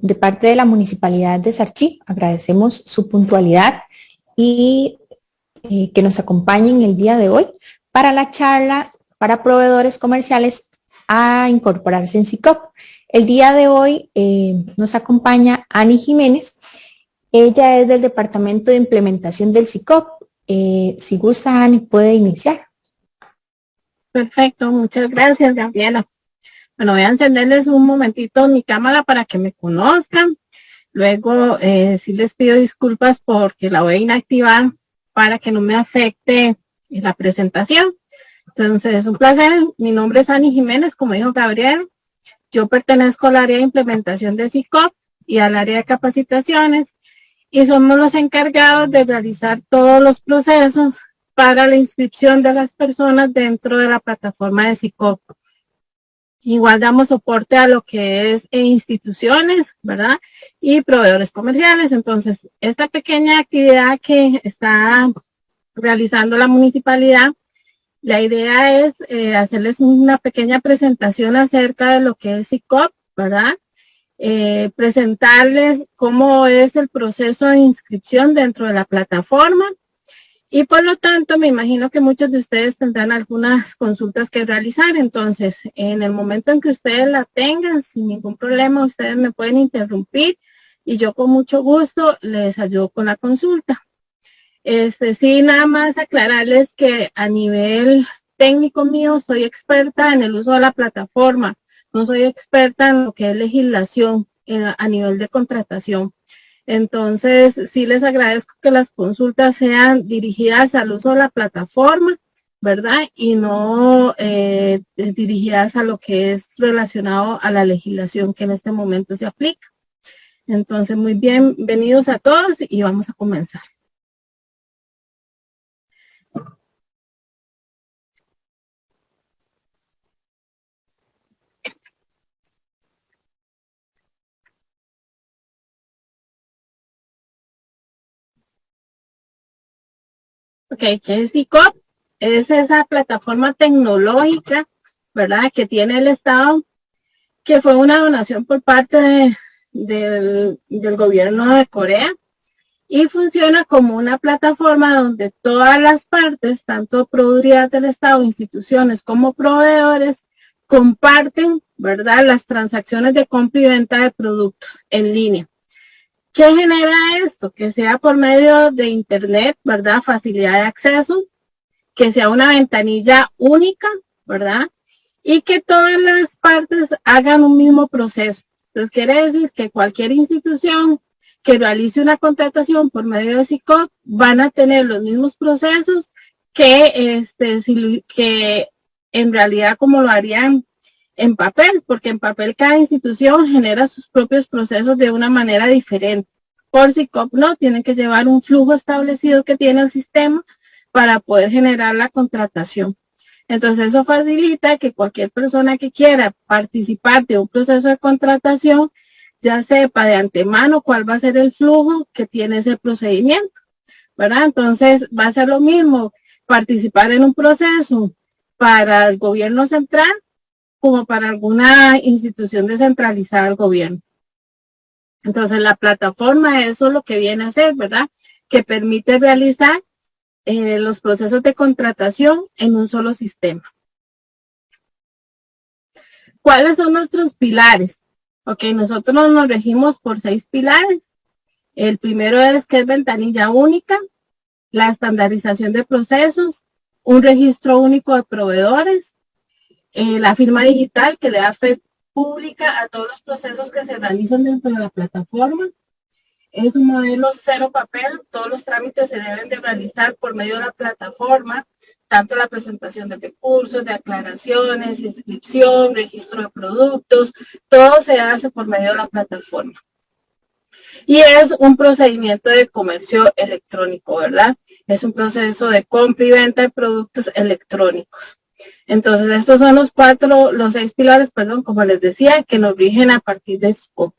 de parte de la Municipalidad de Sarchí, agradecemos su puntualidad y que nos acompañen el día de hoy para la charla para proveedores comerciales a incorporarse en SICOP. El día de hoy nos acompaña Ani Jiménez. Ella es del Departamento de Implementación del SICOP. Si gusta, Ani, puede iniciar. Perfecto, muchas gracias, Gabriela. Bueno, voy a encenderles un momentito mi cámara para que me conozcan. Luego, sí les pido disculpas porque la voy a inactivar para que no me afecte la presentación. Entonces, es un placer. Mi nombre es Ani Jiménez, como dijo Gabriel. Yo pertenezco al área de implementación de SICOP y al área de capacitaciones y somos los encargados de realizar todos los procesos para la inscripción de las personas dentro de la plataforma de SICOP. Igual damos soporte a lo que es instituciones, ¿verdad? Y proveedores comerciales. Entonces, esta pequeña actividad que está realizando la municipalidad, la idea es hacerles una pequeña presentación acerca de lo que es SICOP, ¿verdad? Presentarles cómo es el proceso de inscripción dentro de la plataforma. Y por lo tanto, me imagino que muchos de ustedes tendrán algunas consultas que realizar. Entonces, en el momento en que ustedes la tengan, sin ningún problema, ustedes me pueden interrumpir y yo con mucho gusto les ayudo con la consulta. Sí, nada más aclararles que a nivel técnico mío soy experta en el uso de la plataforma. No soy experta en lo que es legislación a nivel de contratación. Entonces, sí les agradezco que las consultas sean dirigidas al uso de la plataforma, ¿verdad? Y no dirigidas a lo que es relacionado a la legislación que en este momento se aplica. Entonces, muy bienvenidos a todos y vamos a comenzar. Ok, ¿qué es SICOP? Es esa plataforma tecnológica, ¿verdad? Que tiene el Estado, que fue una donación por parte del gobierno de Corea y funciona como una plataforma donde todas las partes, tanto proveedurías del Estado, instituciones como proveedores, comparten, ¿verdad? Las transacciones de compra y venta de productos en línea. ¿Qué genera esto? Que sea por medio de Internet, ¿verdad? Facilidad de acceso, que sea una ventanilla única, ¿verdad? Y que todas las partes hagan un mismo proceso. Entonces, quiere decir que cualquier institución que realice una contratación por medio de SICOP van a tener los mismos procesos que en realidad como lo harían en papel, porque en papel cada institución genera sus propios procesos de una manera diferente. Por SICOP no, tienen que llevar un flujo establecido que tiene el sistema para poder generar la contratación. Entonces eso facilita que cualquier persona que quiera participar de un proceso de contratación ya sepa de antemano cuál va a ser el flujo que tiene ese procedimiento, ¿verdad? Entonces va a ser lo mismo participar en un proceso para el gobierno central como para alguna institución descentralizada del gobierno. Entonces, la plataforma, eso es lo que viene a hacer, ¿verdad? Que permite realizar los procesos de contratación en un solo sistema. ¿Cuáles son nuestros pilares? Ok, nosotros nos regimos por 6 pilares. El primero es que es ventanilla única, la estandarización de procesos, un registro único de proveedores, la firma digital que le da fe pública a todos los procesos que se realizan dentro de la plataforma. Es un modelo cero papel, todos los trámites se deben de realizar por medio de la plataforma, tanto la presentación de recursos, de aclaraciones, inscripción, registro de productos, todo se hace por medio de la plataforma. Y es un procedimiento de comercio electrónico, ¿verdad? Es un proceso de compra y venta de productos electrónicos. Entonces, estos son los 6 pilares, perdón, como les decía, que nos rigen a partir de SICOP.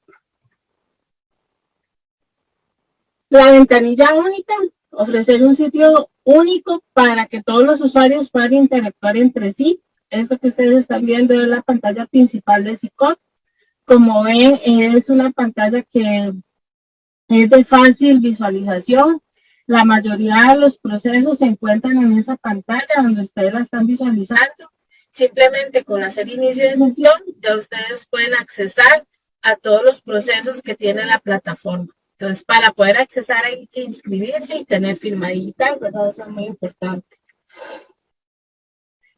La ventanilla única, ofrecer un sitio único para que todos los usuarios puedan interactuar entre sí. Esto que ustedes están viendo es la pantalla principal de SICOP. Como ven, es una pantalla que es de fácil visualización. La mayoría de los procesos se encuentran en esa pantalla donde ustedes la están visualizando. Simplemente con hacer inicio de sesión, ya ustedes pueden accesar a todos los procesos que tiene la plataforma. Entonces, para poder accesar hay que inscribirse y tener firma digital, ¿verdad? Eso es muy importante.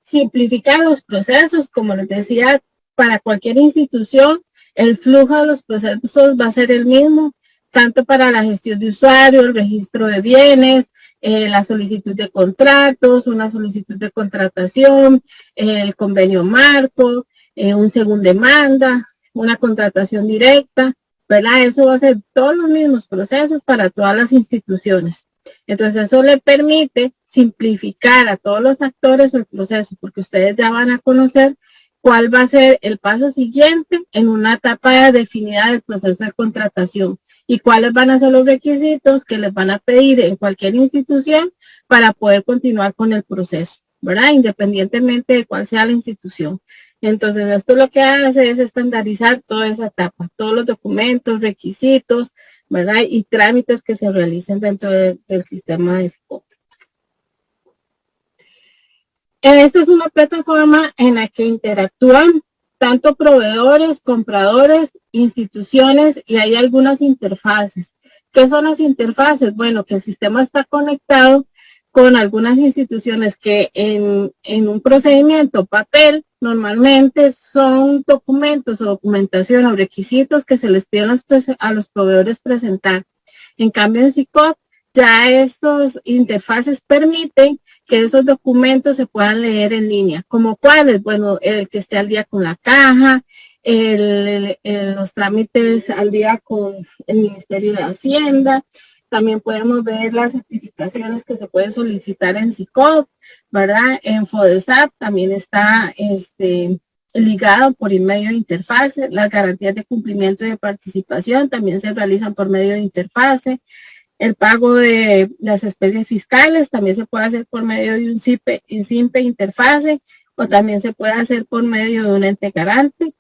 Simplificar los procesos, como les decía, para cualquier institución, el flujo de los procesos va a ser el mismo, tanto para la gestión de usuario, el registro de bienes, la solicitud de contratos, una solicitud de contratación, el convenio marco, un según demanda, una contratación directa, ¿verdad? Eso va a ser todos los mismos procesos para todas las instituciones. Entonces, eso le permite simplificar a todos los actores el proceso, porque ustedes ya van a conocer cuál va a ser el paso siguiente en una etapa definida del proceso de contratación y cuáles van a ser los requisitos que les van a pedir en cualquier institución para poder continuar con el proceso, ¿verdad? Independientemente de cuál sea la institución. Entonces, esto lo que hace es estandarizar toda esa etapa, todos los documentos, requisitos, ¿verdad? Y trámites que se realicen dentro del sistema de SICOP. Esta es una plataforma en la que interactúan tanto proveedores, compradores, instituciones y hay algunas interfaces. ¿Qué son las interfaces? Bueno, que el sistema está conectado con algunas instituciones que en un procedimiento papel normalmente son documentos o documentación o requisitos que se les piden a los proveedores presentar. En cambio en SICOP ya estos interfaces permiten que esos documentos se puedan leer en línea. ¿Como cuáles? Bueno, el que esté al día con la caja, los trámites al día con el Ministerio de Hacienda. También podemos ver las certificaciones que se pueden solicitar en SICOP, ¿verdad? En FODESAP también está ligado por medio de interfase. Las garantías de cumplimiento y de participación también se realizan por medio de interfase. El pago de las especies fiscales también se puede hacer por medio de un SIMPE interfase o también se puede hacer por medio de un ente garante.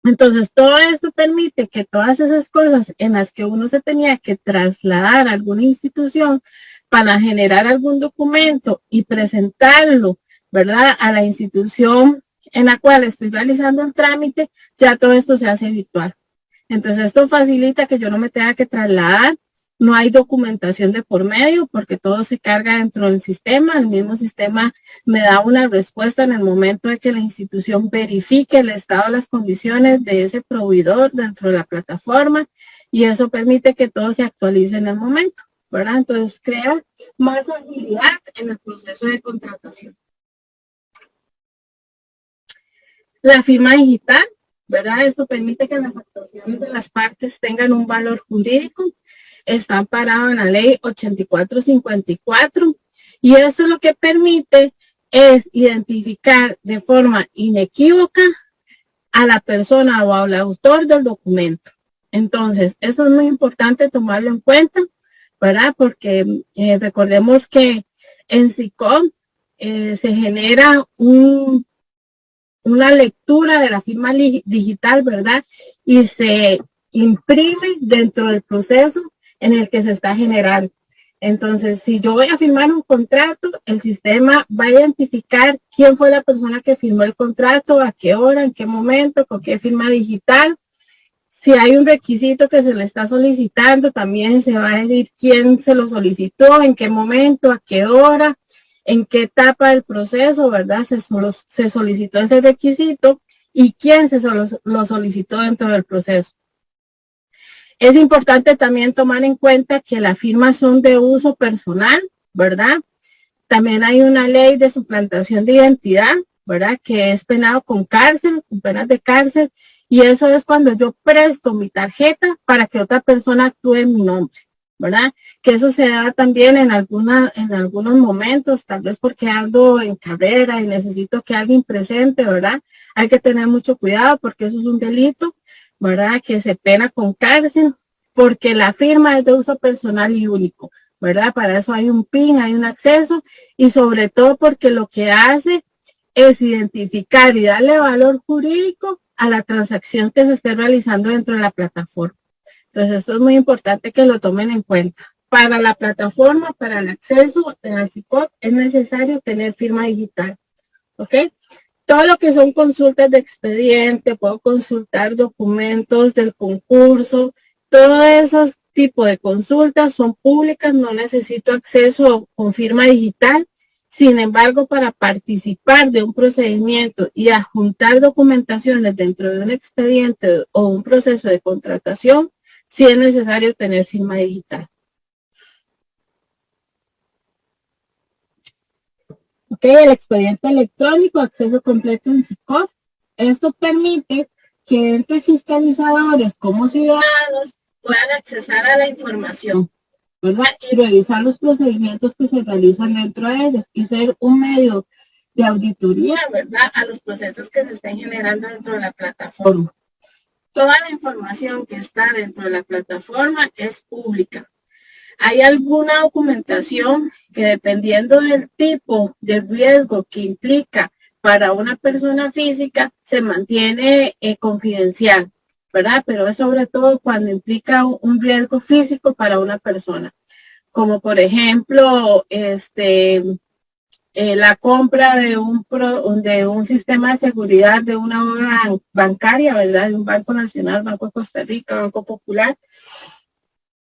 Entonces, todo esto permite que todas esas cosas en las que uno se tenía que trasladar a alguna institución para generar algún documento y presentarlo, ¿verdad?, a la institución en la cual estoy realizando el trámite, ya todo esto se hace virtual. Entonces, esto facilita que yo no me tenga que trasladar. No hay documentación de por medio porque todo se carga dentro del sistema. El mismo sistema me da una respuesta en el momento de que la institución verifique el estado de las condiciones de ese proveedor dentro de la plataforma y eso permite que todo se actualice en el momento, ¿verdad? Entonces crea más agilidad en el proceso de contratación. La firma digital, ¿verdad? Esto permite que las actuaciones de las partes tengan un valor jurídico. Está amparado en la ley 8454 y eso lo que permite es identificar de forma inequívoca a la persona o al autor del documento. Entonces, eso es muy importante tomarlo en cuenta, ¿verdad? Porque recordemos que en SICOP se genera una lectura de la firma digital, ¿verdad? Y se imprime dentro del proceso en el que se está generando. Entonces, si yo voy a firmar un contrato, el sistema va a identificar quién fue la persona que firmó el contrato, a qué hora, en qué momento, con qué firma digital. Si hay un requisito que se le está solicitando, también se va a decir quién se lo solicitó, en qué momento, a qué hora, en qué etapa del proceso, ¿verdad? Se solicitó ese requisito y quién lo solicitó dentro del proceso. Es importante también tomar en cuenta que las firmas son de uso personal, ¿verdad? También hay una ley de suplantación de identidad, ¿verdad? Que es penado con cárcel, con penas de cárcel, y eso es cuando yo presto mi tarjeta para que otra persona actúe en mi nombre, ¿verdad? Que eso se da también en algunos momentos, tal vez porque ando en carrera y necesito que alguien presente, ¿verdad? Hay que tener mucho cuidado porque eso es un delito, ¿verdad? Que se pena con cárcel, porque la firma es de uso personal y único, ¿verdad? Para eso hay un PIN, hay un acceso, y sobre todo porque lo que hace es identificar y darle valor jurídico a la transacción que se esté realizando dentro de la plataforma. Entonces, esto es muy importante que lo tomen en cuenta. Para la plataforma, para el acceso al SICOP, es necesario tener firma digital. ¿Ok? Todo lo que son consultas de expediente, puedo consultar documentos del concurso, todos esos tipos de consultas son públicas, no necesito acceso con firma digital. Sin embargo, para participar de un procedimiento y adjuntar documentaciones dentro de un expediente o un proceso de contratación, sí es necesario tener firma digital. Ok, el expediente electrónico, acceso completo en SICOP. Esto permite que entes fiscalizadores como ciudadanos puedan accesar a la información, ¿verdad? Y revisar los procedimientos que se realizan dentro de ellos y ser un medio de auditoría, ¿verdad? A los procesos que se estén generando dentro de la plataforma. Toda la información que está dentro de la plataforma es pública. Hay alguna documentación que dependiendo del tipo de riesgo que implica para una persona física se mantiene confidencial, ¿verdad? Pero es sobre todo cuando implica un riesgo físico para una persona, como por ejemplo la compra de un sistema de seguridad de una obra bancaria, ¿verdad? De un Banco Nacional, Banco de Costa Rica, Banco Popular.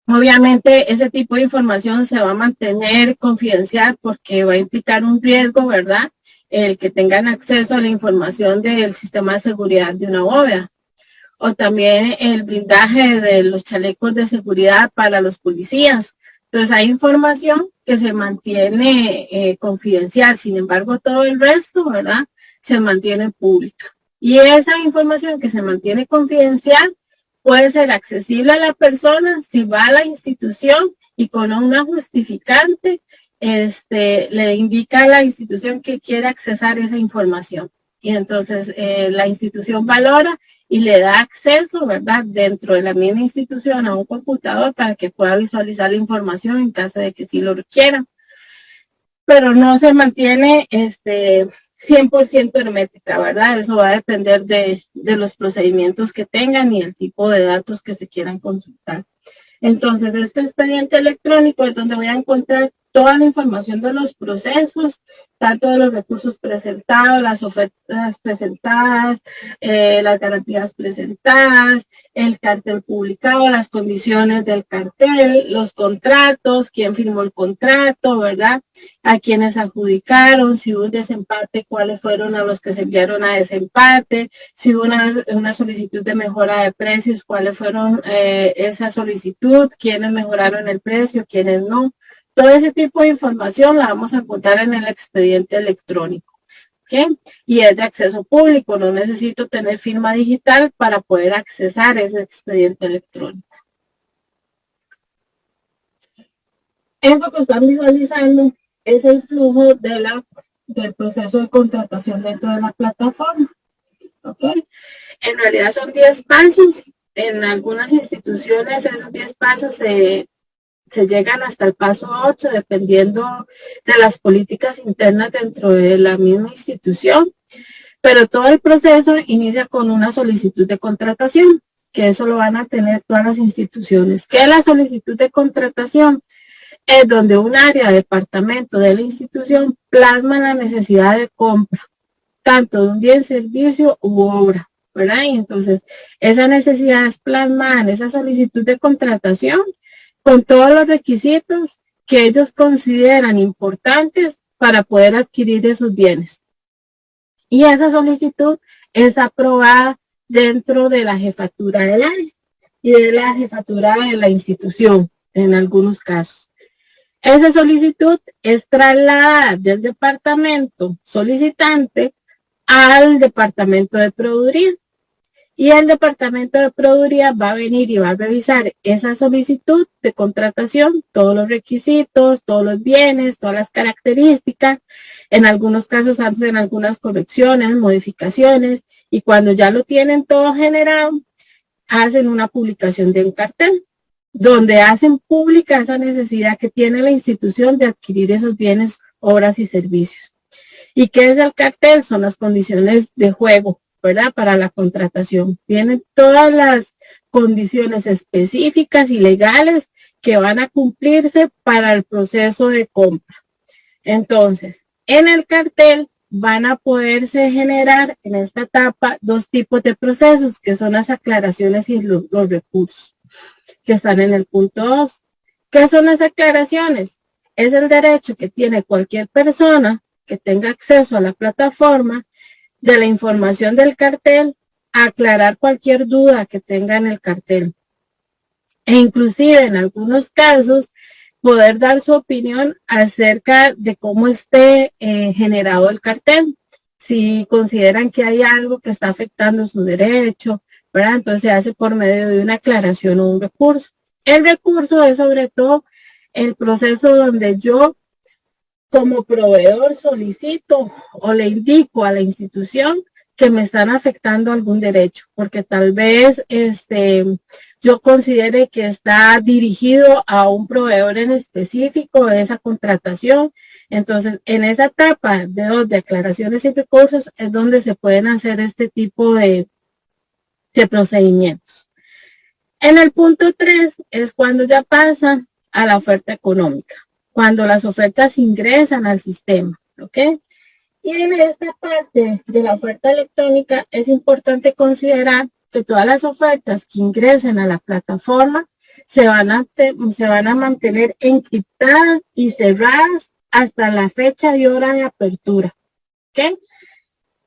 Obviamente ese tipo de información se va a mantener confidencial porque va a implicar un riesgo, ¿verdad? El que tengan acceso a la información del sistema de seguridad de una bóveda. O también el blindaje de los chalecos de seguridad para los policías. Entonces hay información que se mantiene confidencial, sin embargo todo el resto, ¿verdad? Se mantiene pública. Y esa información que se mantiene confidencial puede ser accesible a la persona si va a la institución y con una justificante le indica a la institución que quiere accesar esa información. Y entonces la institución valora y le da acceso, ¿verdad? Dentro de la misma institución a un computador para que pueda visualizar la información en caso de que sí lo requieran. Pero no se mantiene 100% hermética, ¿verdad? Eso va a depender de los procedimientos que tengan y el tipo de datos que se quieran consultar. Entonces, este expediente electrónico es donde voy a encontrar toda la información de los procesos, tanto de los recursos presentados, las ofertas presentadas, las garantías presentadas, el cartel publicado, las condiciones del cartel, los contratos, quién firmó el contrato, ¿verdad? A quienes adjudicaron, si hubo un desempate, cuáles fueron a los que se enviaron a desempate, si hubo una solicitud de mejora de precios, cuáles fueron esa solicitud, quiénes mejoraron el precio, quiénes no. Todo ese tipo de información la vamos a encontrar en el expediente electrónico. ¿Okay? Y es de acceso público, no necesito tener firma digital para poder accesar ese expediente electrónico. Eso que están visualizando es el flujo del proceso de contratación dentro de la plataforma. ¿Okay? En realidad son 10 pasos. En algunas instituciones esos 10 pasos se llegan hasta el paso 8, dependiendo de las políticas internas dentro de la misma institución. Pero todo el proceso inicia con una solicitud de contratación, que eso lo van a tener todas las instituciones. ¿Qué es la solicitud de contratación? Es donde un área, departamento de la institución plasma la necesidad de compra, tanto de un bien, servicio u obra, ¿verdad? Y entonces esa necesidad es plasmada en esa solicitud de contratación con todos los requisitos que ellos consideran importantes para poder adquirir esos bienes. Y esa solicitud es aprobada dentro de la jefatura del área y de la jefatura de la institución, en algunos casos. Esa solicitud es trasladada del departamento solicitante al departamento de proveeduría. Y el departamento de proveeduría va a venir y va a revisar esa solicitud de contratación, todos los requisitos, todos los bienes, todas las características. En algunos casos hacen algunas correcciones, modificaciones, y cuando ya lo tienen todo generado, hacen una publicación de un cartel, donde hacen pública esa necesidad que tiene la institución de adquirir esos bienes, obras y servicios. ¿Y qué es el cartel? Son las condiciones de juego ¿verdad? Para la contratación. Vienen todas las condiciones específicas y legales que van a cumplirse para el proceso de compra. Entonces, en el cartel van a poderse generar en esta etapa dos tipos de procesos, que son las aclaraciones y los recursos, que están en el punto 2. ¿Qué son las aclaraciones? Es el derecho que tiene cualquier persona que tenga acceso a la plataforma de la información del cartel a aclarar cualquier duda que tenga en el cartel. E inclusive en algunos casos poder dar su opinión acerca de cómo esté generado el cartel. Si consideran que hay algo que está afectando su derecho, ¿verdad? Entonces se hace por medio de una aclaración o un recurso. El recurso es sobre todo el proceso donde yo como proveedor solicito o le indico a la institución que me están afectando algún derecho, porque tal vez yo considere que está dirigido a un proveedor en específico de esa contratación. Entonces, en esa etapa de aclaraciones y recursos es donde se pueden hacer este tipo de procedimientos. En el punto 3 es cuando ya pasa a la oferta económica, cuando las ofertas ingresan al sistema, ¿ok? Y en esta parte de la oferta electrónica es importante considerar que todas las ofertas que ingresen a la plataforma se van a mantener encriptadas y cerradas hasta la fecha y hora de apertura, ¿ok?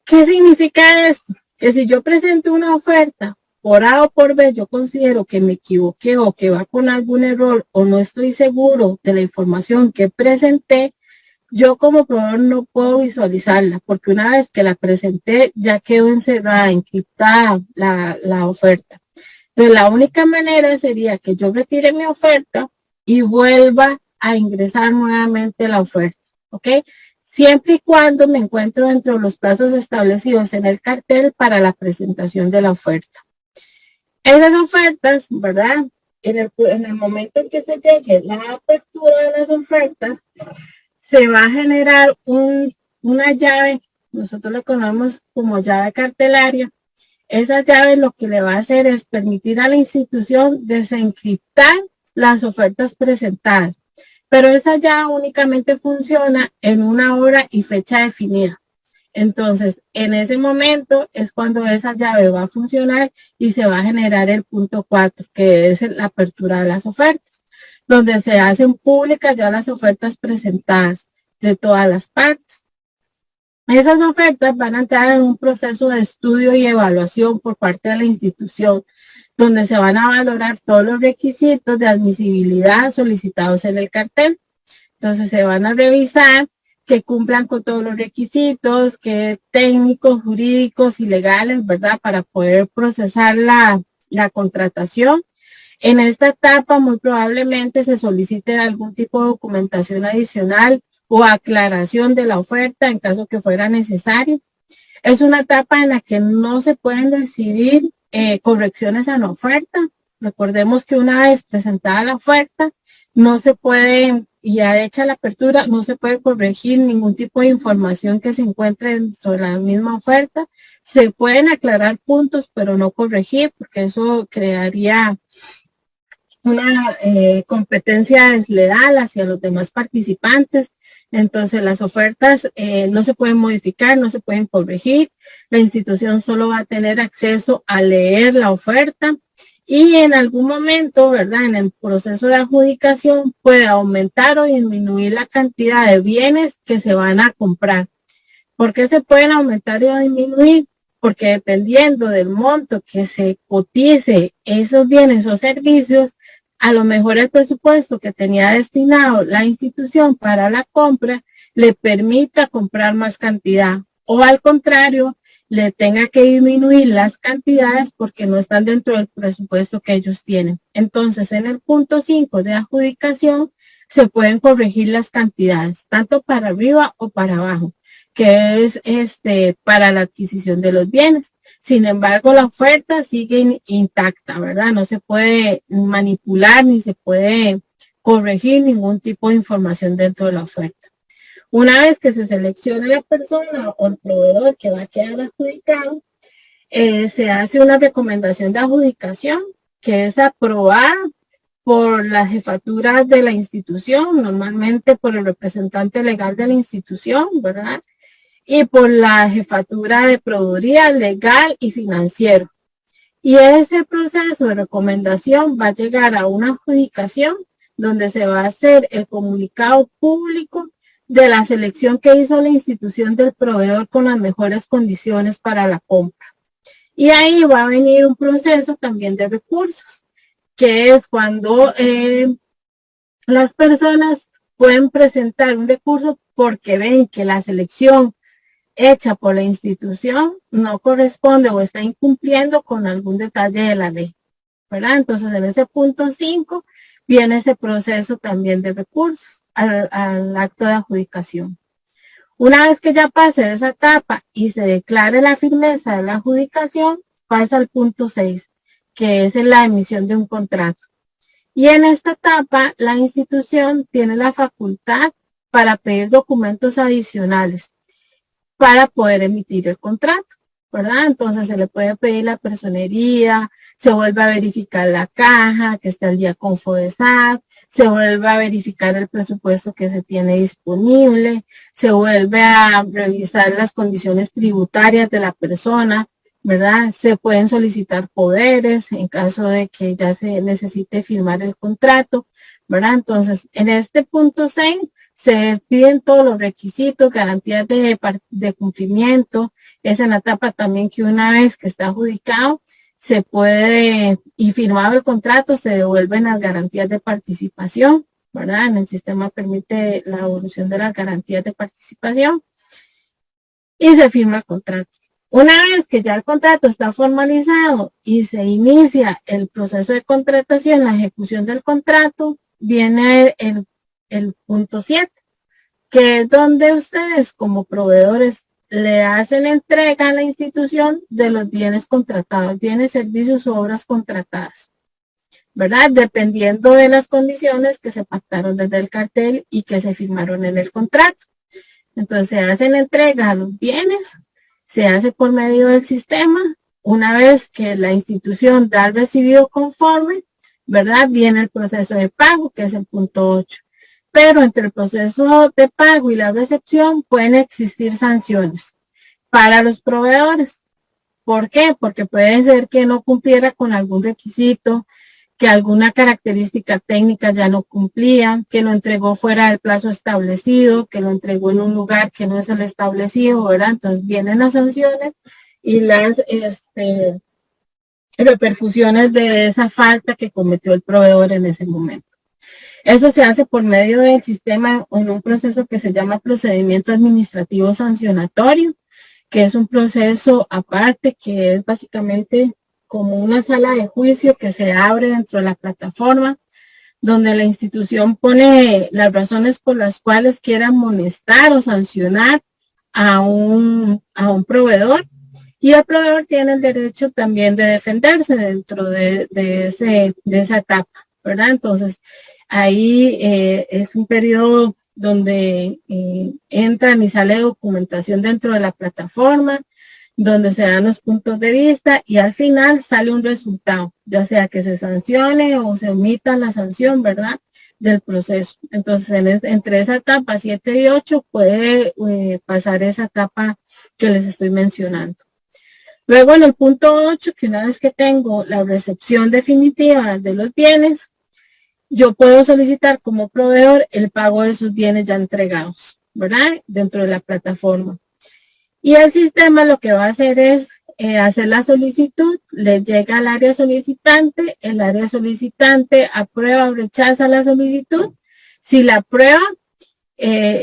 ¿Qué significa esto? Que si yo presento una oferta por A o por B, yo considero que me equivoqué o que va con algún error o no estoy seguro de la información que presenté, yo como proveedor no puedo visualizarla, porque una vez que la presenté ya quedó encerrada, encriptada la oferta. Entonces la única manera sería que yo retire mi oferta y vuelva a ingresar nuevamente la oferta, ¿ok? Siempre y cuando me encuentro dentro de los plazos establecidos en el cartel para la presentación de la oferta. Esas ofertas, ¿verdad? En el momento en que se llegue la apertura de las ofertas, se va a generar una llave, nosotros le conocemos como llave cartelaria. Esa llave lo que le va a hacer es permitir a la institución desencriptar las ofertas presentadas, pero esa llave únicamente funciona en una hora y fecha definida. Entonces, en ese momento es cuando esa llave va a funcionar y se va a generar el punto 4, que es la apertura de las ofertas, donde se hacen públicas ya las ofertas presentadas de todas las partes. Esas ofertas van a entrar en un proceso de estudio y evaluación por parte de la institución, donde se van a valorar todos los requisitos de admisibilidad solicitados en el cartel. Entonces se van a revisar que cumplan con todos los requisitos, que técnicos, jurídicos y legales, ¿verdad? Para poder procesar la contratación. En esta etapa muy probablemente se solicite algún tipo de documentación adicional o aclaración de la oferta en caso que fuera necesario. Es una etapa en la que no se pueden recibir correcciones a la oferta. Recordemos que una vez presentada la oferta, no se puede, ya hecha la apertura, no se puede corregir ningún tipo de información que se encuentre sobre la misma oferta. Se pueden aclarar puntos, pero no corregir, porque eso crearía una competencia desleal hacia los demás participantes. Entonces las ofertas no se pueden modificar, no se pueden corregir. La institución solo va a tener acceso a leer la oferta y en algún momento, ¿verdad? En el proceso de adjudicación puede aumentar o disminuir la cantidad de bienes que se van a comprar. ¿Por qué se pueden aumentar o disminuir? Porque dependiendo del monto que se cotice esos bienes o servicios, a lo mejor el presupuesto que tenía destinado la institución para la compra le permita comprar más cantidad o al contrario, le tenga que disminuir las cantidades porque no están dentro del presupuesto que ellos tienen. Entonces, en el punto 5 de adjudicación se pueden corregir las cantidades, tanto para arriba o para abajo, que es para la adquisición de los bienes. Sin embargo, la oferta sigue intacta, ¿verdad? No se puede manipular ni se puede corregir ningún tipo de información dentro de la oferta. Una vez que se seleccione la persona o el proveedor que va a quedar adjudicado, se hace una recomendación de adjudicación que es aprobada por la jefatura de la institución, normalmente por el representante legal de la institución, ¿verdad? Y por la jefatura de proveeduría legal y financiero. Y ese proceso de recomendación va a llegar a una adjudicación donde se va a hacer el comunicado público de la selección que hizo la institución del proveedor con las mejores condiciones para la compra. Y ahí va a venir un proceso también de recursos, que es cuando las personas pueden presentar un recurso porque ven que la selección hecha por la institución no corresponde o está incumpliendo con algún detalle de la ley, ¿verdad? Entonces, en ese punto 5 viene ese proceso también de recursos al acto de adjudicación. Una vez que ya pase esa etapa y se declare la firmeza de la adjudicación, pasa al punto 6, que es la emisión de un contrato. Y en esta etapa, la institución tiene la facultad para pedir documentos adicionales para poder emitir el contrato, ¿verdad? Entonces se le puede pedir la personería, se vuelve a verificar la caja, que está al día con FODESAT, se vuelve a verificar el presupuesto que se tiene disponible, se vuelve a revisar las condiciones tributarias de la persona, ¿verdad? Se pueden solicitar poderes en caso de que ya se necesite firmar el contrato, ¿verdad? Entonces, en este punto 6, se piden todos los requisitos, garantías de cumplimiento. Es en la etapa también que una vez que está adjudicado, se puede, y firmado el contrato, se devuelven las garantías de participación, ¿verdad? En el sistema permite la evolución de las garantías de participación y se firma el contrato. Una vez que ya el contrato está formalizado y se inicia el proceso de contratación, la ejecución del contrato, viene el punto 7, que es donde ustedes como proveedores le hacen entrega a la institución de los bienes contratados, bienes, servicios o obras contratadas, ¿verdad? Dependiendo de las condiciones que se pactaron desde el cartel y que se firmaron en el contrato. Entonces se hacen entrega a los bienes, se hace por medio del sistema. Una vez que la institución da el recibido conforme, ¿verdad? Viene el proceso de pago, que es el punto 8. Pero entre el proceso de pago y la recepción pueden existir sanciones para los proveedores. ¿Por qué? Porque puede ser que no cumpliera con algún requisito, que alguna característica técnica ya no cumplía, que lo entregó fuera del plazo establecido, que lo entregó en un lugar que no es el establecido, ¿verdad? Entonces vienen las sanciones y las repercusiones de esa falta que cometió el proveedor en ese momento. Eso se hace por medio del sistema en un proceso que se llama procedimiento administrativo sancionatorio, que es un proceso aparte que es básicamente como una sala de juicio que se abre dentro de la plataforma, donde la institución pone las razones por las cuales quiere amonestar o sancionar a un proveedor, y el proveedor tiene el derecho también de defenderse dentro de esa etapa, ¿verdad? Entonces, ahí es un periodo donde entra y sale documentación dentro de la plataforma, donde se dan los puntos de vista y al final sale un resultado, ya sea que se sancione o se omita la sanción, ¿verdad?, del proceso. Entonces, entre esa etapa 7 y 8 puede pasar esa etapa que les estoy mencionando. Luego, en el punto 8, que una vez que tengo la recepción definitiva de los bienes, yo puedo solicitar como proveedor el pago de sus bienes ya entregados, ¿verdad?, dentro de la plataforma. Y el sistema lo que va a hacer es hacer la solicitud, le llega al área solicitante, el área solicitante aprueba o rechaza la solicitud. Si la aprueba,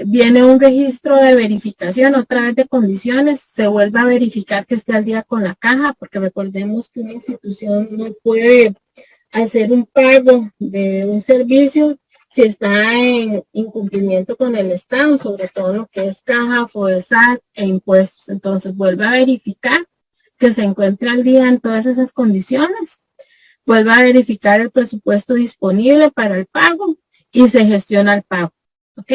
viene un registro de verificación, otra vez de condiciones, se vuelve a verificar que esté al día con la caja, porque recordemos que una institución no puede hacer un pago de un servicio si está en incumplimiento con el Estado, sobre todo lo que es caja, FODESAT e impuestos. Entonces vuelve a verificar que se encuentre al día en todas esas condiciones, vuelve a verificar el presupuesto disponible para el pago y se gestiona el pago, ¿ok?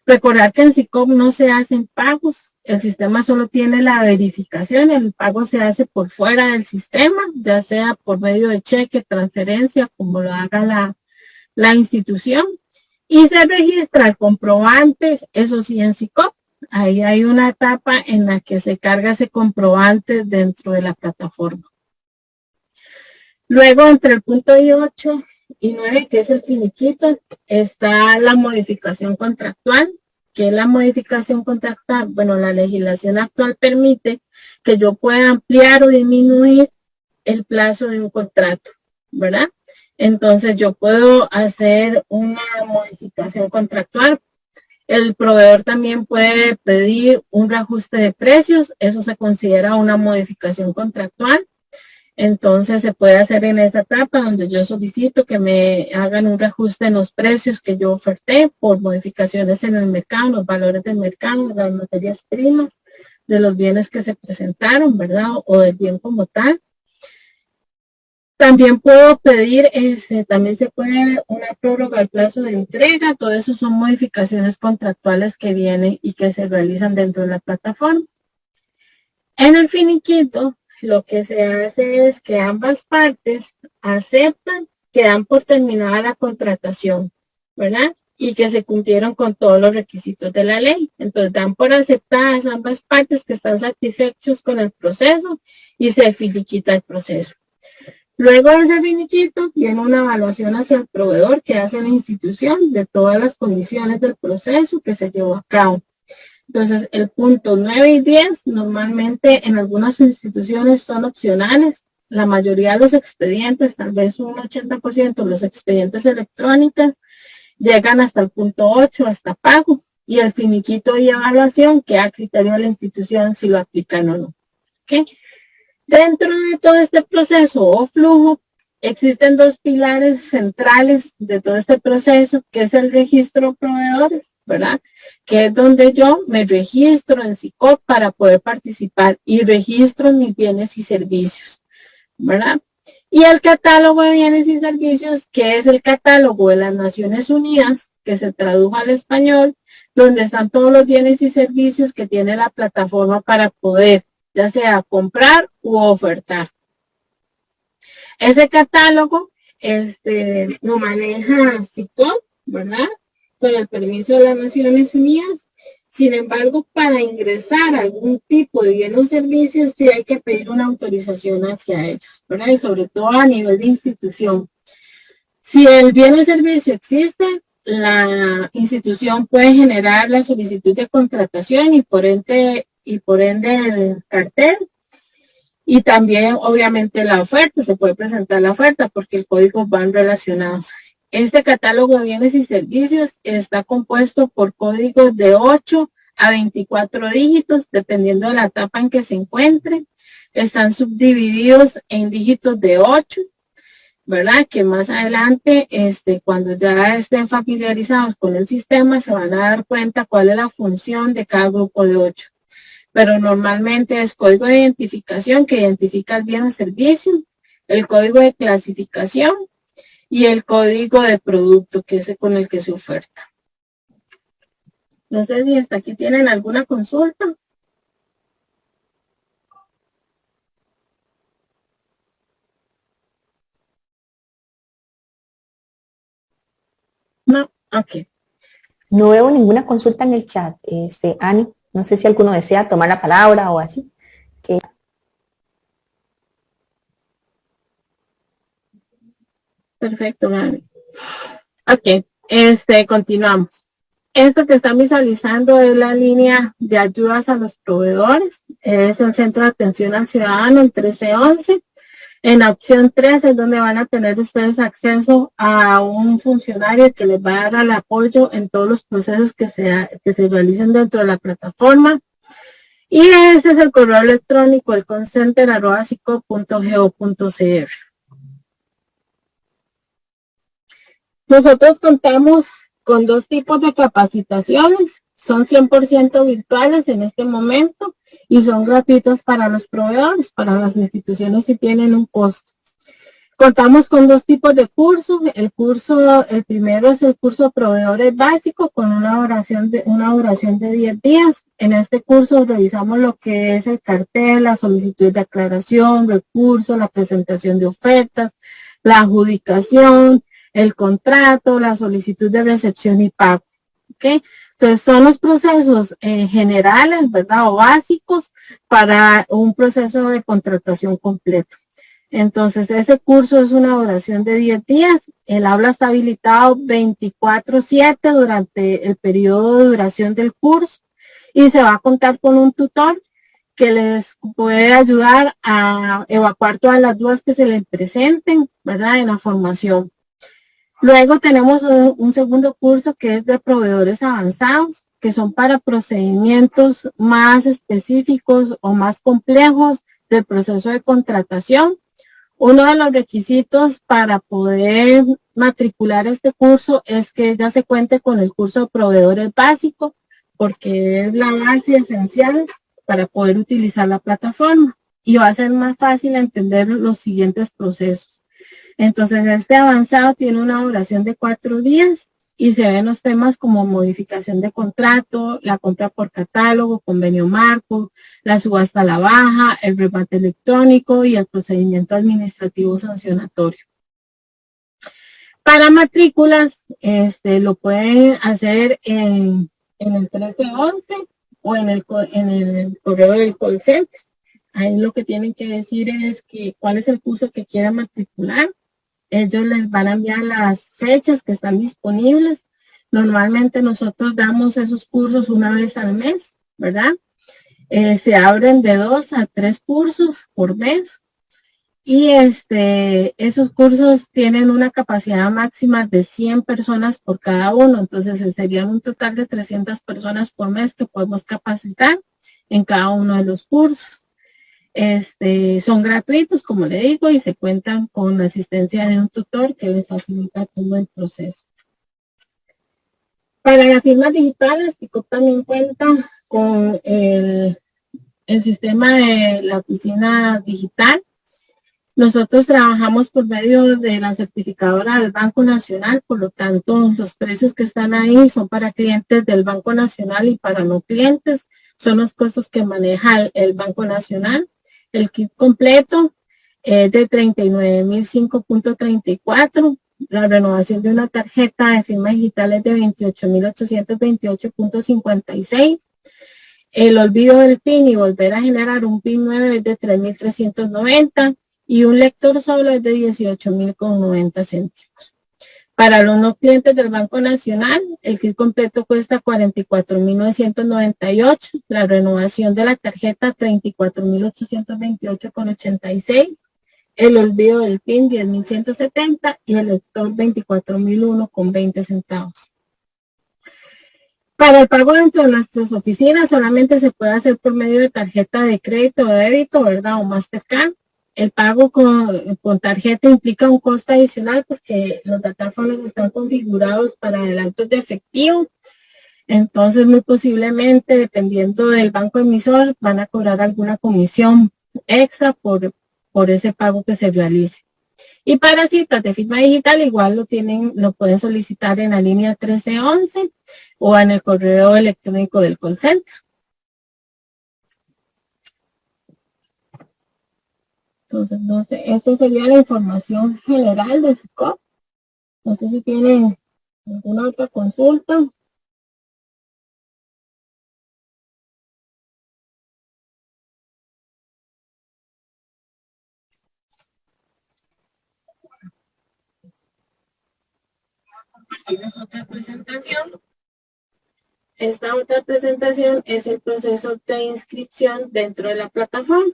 Recordar que en SICOP no se hacen pagos el sistema solo tiene la verificación, el pago se hace por fuera del sistema, ya sea por medio de cheque, transferencia, como lo haga la institución, y se registra el comprobante, eso sí, en SICOP. Ahí hay una etapa en la que se carga ese comprobante dentro de la plataforma. Luego, entre el punto 8 y 9, que es el finiquito, está la modificación contractual. ¿Qué es la modificación contractual? Bueno, la legislación actual permite que yo pueda ampliar o disminuir el plazo de un contrato, ¿verdad? Entonces, yo puedo hacer una modificación contractual. El proveedor también puede pedir un reajuste de precios. Eso se considera una modificación contractual. Entonces se puede hacer en esta etapa donde yo solicito que me hagan un reajuste en los precios que yo oferté por modificaciones en el mercado, los valores del mercado, de las materias primas, de los bienes que se presentaron, ¿verdad? O del bien como tal. También puedo pedir, también se puede una prórroga del plazo de entrega. Todo eso son modificaciones contractuales que vienen y que se realizan dentro de la plataforma. En el finiquito, lo que se hace es que ambas partes aceptan que dan por terminada la contratación, ¿verdad? Y que se cumplieron con todos los requisitos de la ley. Entonces dan por aceptadas ambas partes que están satisfechos con el proceso y se finiquita el proceso. Luego de ese finiquito viene una evaluación hacia el proveedor que hace la institución de todas las condiciones del proceso que se llevó a cabo. Entonces, el punto 9 y 10 normalmente en algunas instituciones son opcionales. La mayoría de los expedientes, tal vez un 80% de los expedientes electrónicos, llegan hasta el punto 8, hasta pago. Y el finiquito y evaluación queda a criterio de la institución si lo aplican o no. ¿Okay? Dentro de todo este proceso o flujo, existen dos pilares centrales de todo este proceso, que es el registro de proveedores, ¿verdad? Que es donde yo me registro en SICOP para poder participar y registro mis bienes y servicios, ¿verdad? Y el catálogo de bienes y servicios, que es el catálogo de las Naciones Unidas, que se tradujo al español, donde están todos los bienes y servicios que tiene la plataforma para poder, ya sea comprar u ofertar. Ese catálogo lo maneja SICOP, ¿verdad? Con el permiso de las Naciones Unidas. Sin embargo, para ingresar a algún tipo de bien o servicios, sí hay que pedir una autorización hacia ellos, ¿verdad? Y sobre todo a nivel de institución. Si el bien o servicio existe, la institución puede generar la solicitud de contratación y por ende el cartel. Y también, obviamente, la oferta, se puede presentar la oferta porque el código van relacionados. Este catálogo de bienes y servicios está compuesto por códigos de 8 a 24 dígitos, dependiendo de la etapa en que se encuentre. Están subdivididos en dígitos de 8, ¿verdad? Que más adelante, cuando ya estén familiarizados con el sistema, se van a dar cuenta cuál es la función de cada grupo de 8. Pero normalmente es código de identificación que identifica el bien o servicio, el código de clasificación y el código de producto, que es con el que se oferta. No sé si hasta aquí tienen alguna consulta. No, ok. No veo ninguna consulta en el chat, Ani. No sé si alguno desea tomar la palabra o así. Perfecto, vale. Ok, continuamos. Esto que están visualizando es la línea de ayudas a los proveedores. Es el Centro de Atención al Ciudadano, el 1311. En la opción 3 es donde van a tener ustedes acceso a un funcionario que les va a dar el apoyo en todos los procesos que se realicen dentro de la plataforma. Y ese es el correo electrónico, el callcenter@sicop.go.cr. Nosotros contamos con dos tipos de capacitaciones. Son 100% virtuales en este momento y son gratuitas para los proveedores. Para las instituciones sí tienen un costo. Contamos con dos tipos de cursos. El primero es el curso Proveedores Básicos con una duración de 10 días. En este curso revisamos lo que es el cartel, la solicitud de aclaración, recursos, la presentación de ofertas, la adjudicación, el contrato, la solicitud de recepción y pago. ¿Okay? Entonces son los procesos generales, ¿verdad? O básicos para un proceso de contratación completo. Entonces, ese curso es una duración de 10 días. El aula está habilitado 24/7 durante el periodo de duración del curso y se va a contar con un tutor que les puede ayudar a evacuar todas las dudas que se les presenten, ¿verdad? En la formación. Luego tenemos un segundo curso que es de proveedores avanzados, que son para procedimientos más específicos o más complejos del proceso de contratación. Uno de los requisitos para poder matricular este curso es que ya se cuente con el curso de proveedores básicos, porque es la base esencial para poder utilizar la plataforma y va a ser más fácil entender los siguientes procesos. Entonces, este avanzado tiene una duración de 4 días y se ven los temas como modificación de contrato, la compra por catálogo, convenio marco, la subasta a la baja, el remate electrónico y el procedimiento administrativo sancionatorio. Para matrículas, lo pueden hacer en el 1311 o en el correo del call center. Ahí lo que tienen que decir es que cuál es el curso que quieran matricular. Ellos les van a enviar las fechas que están disponibles. Normalmente nosotros damos esos cursos una vez al mes, ¿verdad? Se abren de 2 a 3 cursos por mes. Y esos cursos tienen una capacidad máxima de 100 personas por cada uno. Entonces serían un total de 300 personas por mes que podemos capacitar en cada uno de los cursos. Son gratuitos, como le digo, y se cuentan con la asistencia de un tutor que les facilita todo el proceso. Para las firmas digitales, SICOP también cuenta con el sistema de la oficina digital. Nosotros trabajamos por medio de la certificadora del Banco Nacional, por lo tanto, los precios que están ahí son para clientes del Banco Nacional y para no clientes. Son los costos que maneja el Banco Nacional. El kit completo es de 39.005.34. La renovación de una tarjeta de firma digital es de 28.828.56. El olvido del PIN y volver a generar un PIN 9 es de 3.390 y un lector solo es de 18.090 céntimos. Para los no clientes del Banco Nacional, el kit completo cuesta 44.998, la renovación de la tarjeta 34.828.86, el olvido del PIN 10.170 y el lector 24.001.20 centavos. Para el pago dentro de nuestras oficinas solamente se puede hacer por medio de tarjeta de crédito o débito, ¿verdad? O Mastercard. El pago con tarjeta implica un costo adicional porque los datáfonos están configurados para adelantos de efectivo. Entonces, muy posiblemente, dependiendo del banco emisor, van a cobrar alguna comisión extra por ese pago que se realice. Y para citas de firma digital, igual lo pueden solicitar en la línea 1311 o en el correo electrónico del call center. Entonces, no sé, esta sería la información general de SICOP. No sé si tienen alguna otra consulta. ¿Tienes otra presentación? Esta otra presentación es el proceso de inscripción dentro de la plataforma.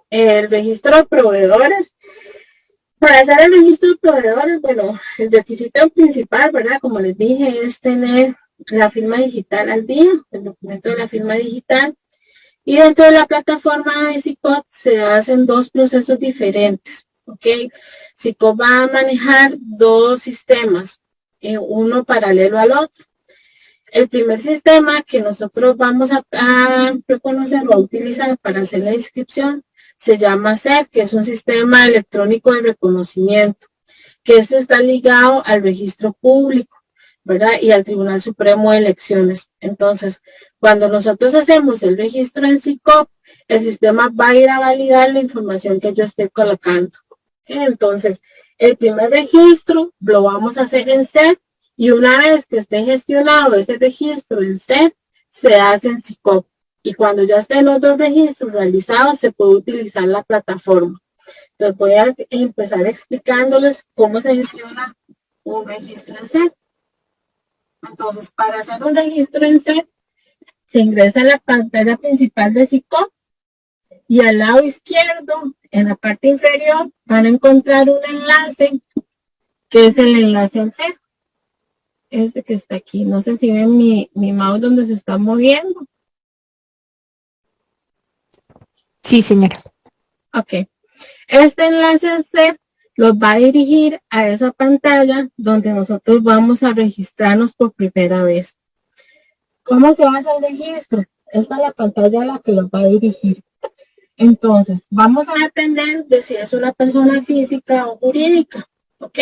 El registro de proveedores. Para hacer el registro de proveedores, bueno, el requisito principal, ¿verdad? Como les dije, es tener la firma digital al día, el documento de la firma digital. Y dentro de la plataforma de SICOP se hacen dos procesos diferentes, ¿ok? SICOP va a manejar dos sistemas, uno paralelo al otro. El primer sistema que nosotros vamos a reconocer o a utilizar para hacer la inscripción se llama CEF, que es un sistema electrónico de reconocimiento, que este está ligado al registro público, ¿verdad? Y al Tribunal Supremo de Elecciones. Entonces, cuando nosotros hacemos el registro en SICOP, el sistema va a ir a validar la información que yo esté colocando. Entonces, el primer registro lo vamos a hacer en CEF, y una vez que esté gestionado ese registro en CEF, se hace en SICOP. Y cuando ya estén los dos registros realizados, se puede utilizar la plataforma. Entonces, voy a empezar explicándoles cómo se gestiona un registro en CEF. Entonces, para hacer un registro en CEF, se ingresa a la pantalla principal de SICOP y al lado izquierdo, en la parte inferior, van a encontrar un enlace que es el enlace en CEF. Este que está aquí. No sé si ven mi mouse donde se está moviendo. Sí, señora. Ok. Este enlace en CEF los va a dirigir a esa pantalla donde nosotros vamos a registrarnos por primera vez. ¿Cómo se hace el registro? Esta es la pantalla a la que los va a dirigir. Entonces, vamos a depender de si es una persona física o jurídica, ¿ok?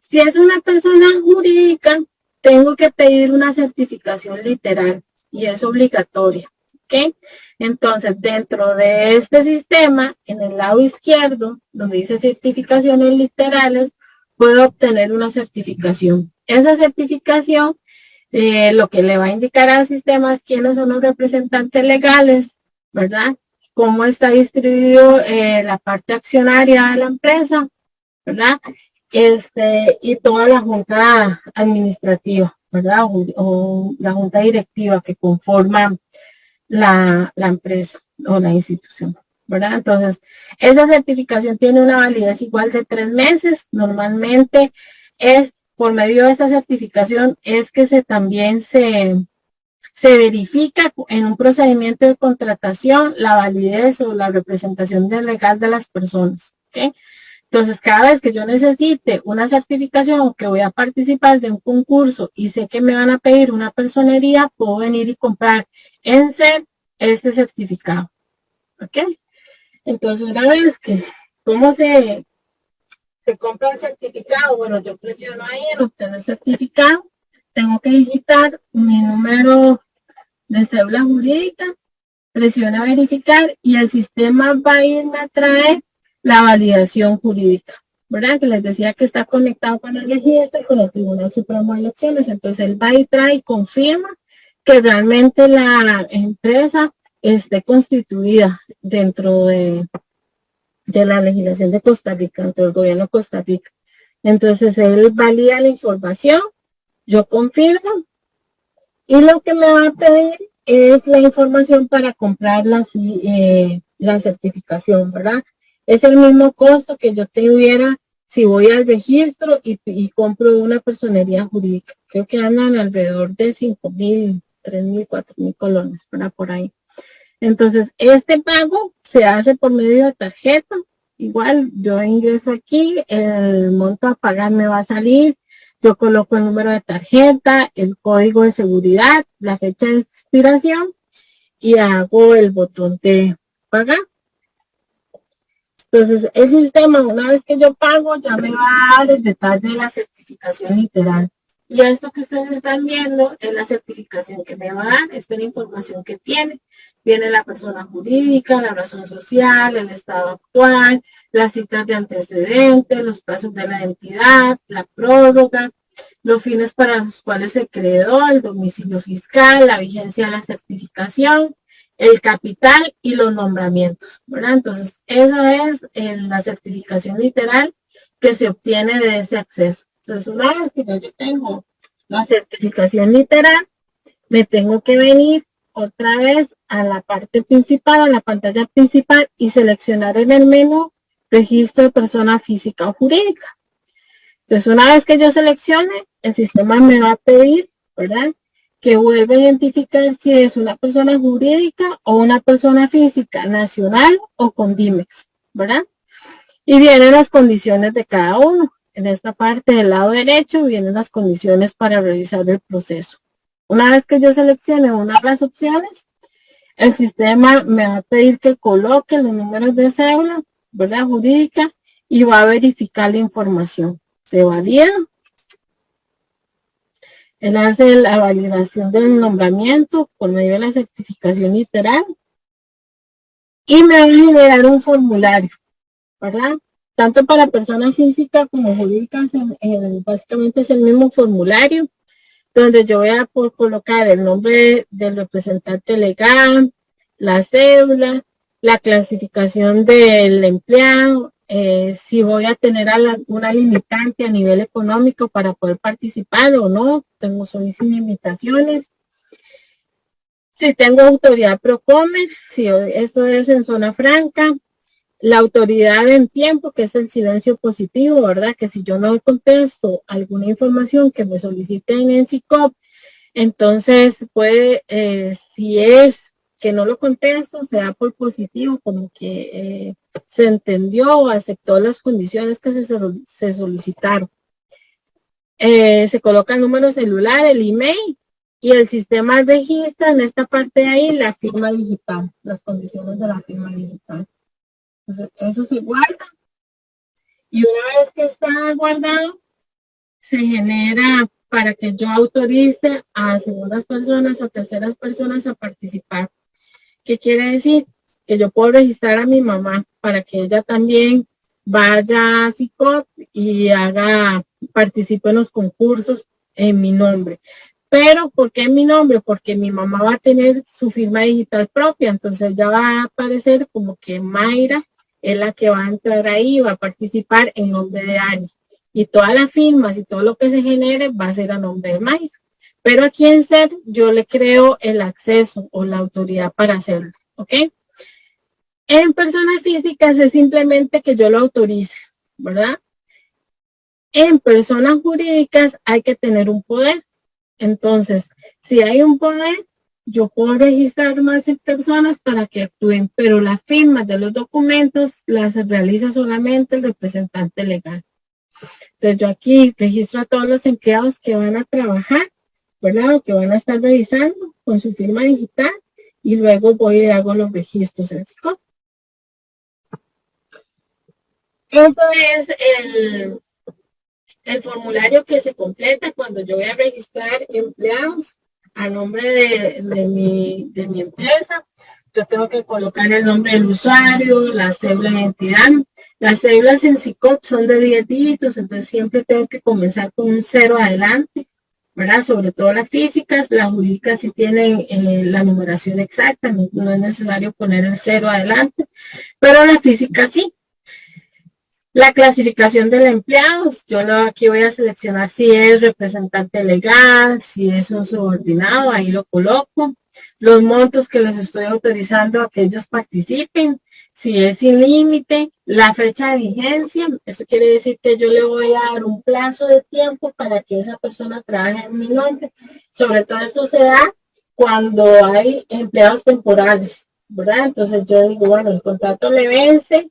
Si es una persona jurídica, tengo que pedir una certificación literal y es obligatoria, ¿ok? Entonces, dentro de este sistema, en el lado izquierdo, donde dice certificaciones literales, puedo obtener una certificación. Esa certificación, lo que le va a indicar al sistema es quiénes son los representantes legales, ¿verdad? Cómo está distribuido la parte accionaria de la empresa, ¿verdad? Y toda la junta administrativa, ¿verdad? O la junta directiva que conforma la empresa o la institución, ¿verdad? Entonces, esa certificación tiene una validez igual de 3 meses. Normalmente es por medio de esta certificación es que también se verifica en un procedimiento de contratación la validez o la representación legal de las personas, ¿ok? Entonces, cada vez que yo necesite una certificación o que voy a participar de un concurso y sé que me van a pedir una personería, puedo venir y comprar en CEF este certificado. ¿Ok? Entonces, una vez que, ¿cómo se compra el certificado? Bueno, yo presiono ahí en obtener certificado. Tengo que digitar mi número de cédula jurídica, presiono verificar y el sistema va a irme a traer la validación jurídica, ¿verdad? Que les decía que está conectado con el registro y con el Tribunal Supremo de Elecciones. Entonces, él va y trae y confirma que realmente la empresa esté constituida dentro de la legislación de Costa Rica, dentro del gobierno de Costa Rica. Entonces, él valida la información, yo confirmo, y lo que me va a pedir es la información para comprar la certificación, ¿verdad? Es el mismo costo que yo tuviera si voy al registro y compro una personería jurídica. Creo que andan alrededor de 5,000, 3,000, 4,000 colones, ¿verdad? Por ahí. Entonces, este pago se hace por medio de tarjeta. Igual, yo ingreso aquí, el monto a pagar me va a salir. Yo coloco el número de tarjeta, el código de seguridad, la fecha de expiración y hago el botón de pagar. Entonces, el sistema, una vez que yo pago, ya me va a dar el detalle de la certificación literal. Y esto que ustedes están viendo es la certificación que me va a dar, esta es la información que tiene. Viene la persona jurídica, la razón social, el estado actual, las citas de antecedentes, los plazos de la entidad, la prórroga, los fines para los cuales se creó, el domicilio fiscal, la vigencia de la certificación, el capital y los nombramientos, ¿verdad? Entonces, esa es la certificación literal que se obtiene de ese acceso. Entonces, una vez que yo tengo la certificación literal, me tengo que venir otra vez a la parte principal, a la pantalla principal y seleccionar en el menú registro de persona física o jurídica. Entonces, una vez que yo seleccione, el sistema me va a pedir, ¿verdad?, que vuelva a identificar si es una persona jurídica o una persona física nacional o con DIMEX, ¿verdad? Y vienen las condiciones de cada uno. En esta parte del lado derecho vienen las condiciones para realizar el proceso. Una vez que yo seleccione una de las opciones, el sistema me va a pedir que coloque los números de cédula, ¿verdad? Jurídica, y va a verificar la información. Se valida. Él hace la validación del nombramiento por medio de la certificación literal y me va a generar un formulario, ¿verdad? Tanto para persona física como jurídica, básicamente es el mismo formulario, donde yo voy a colocar el nombre del representante legal, la cédula, la clasificación del empleado, si voy a tener alguna limitante a nivel económico para poder participar o no, soy sin limitaciones. Si tengo autoridad Procomer, si esto es en zona franca, la autoridad en tiempo, que es el silencio positivo, ¿verdad? Que si yo no contesto alguna información que me soliciten en SICOP, entonces puede, si es que no lo contesto, sea por positivo, como que se entendió o aceptó las condiciones que se solicitaron. Se coloca el número celular, el email, y el sistema registra en esta parte de ahí la firma digital, las condiciones de la firma digital. Entonces, eso se guarda. Y una vez que está guardado, se genera para que yo autorice a segundas personas o terceras personas a participar. ¿Qué quiere decir? Que yo puedo registrar a mi mamá para que ella también vaya a SICOP y participe en los concursos en mi nombre. Pero, ¿por qué en mi nombre? Porque mi mamá va a tener su firma digital propia, entonces ya va a aparecer como que Mayra es la que va a entrar ahí y va a participar en nombre de Ani. Y todas las firmas y todo lo que se genere va a ser a nombre de Mayra. Pero aquí en SER yo le creo el acceso o la autoridad para hacerlo, ¿ok? En personas físicas es simplemente que yo lo autorice, ¿verdad? En personas jurídicas hay que tener un poder. Entonces, si hay un poder, yo puedo registrar más personas para que actúen, pero las firmas de los documentos las realiza solamente el representante legal. Entonces, yo aquí registro a todos los empleados que van a trabajar, ¿verdad? O que van a estar revisando con su firma digital y luego voy y hago los registros en SICOP. Eso es el formulario que se completa cuando yo voy a registrar empleados a nombre de mi empresa. Yo tengo que colocar el nombre del usuario, la cédula de identidad. Las cédulas en SICOP son de 10 dígitos, entonces siempre tengo que comenzar con un 0 adelante, ¿verdad? Sobre todo las físicas, las jurídicas sí tienen la numeración exacta, no es necesario poner el 0 adelante, pero las físicas sí. La clasificación del empleado, yo aquí voy a seleccionar si es representante legal, si es un subordinado, ahí lo coloco. Los montos que les estoy autorizando a que ellos participen, si es sin límite, la fecha de vigencia, eso quiere decir que yo le voy a dar un plazo de tiempo para que esa persona trabaje en mi nombre. Sobre todo esto se da cuando hay empleados temporales, ¿verdad? Entonces yo digo, bueno, el contrato le vence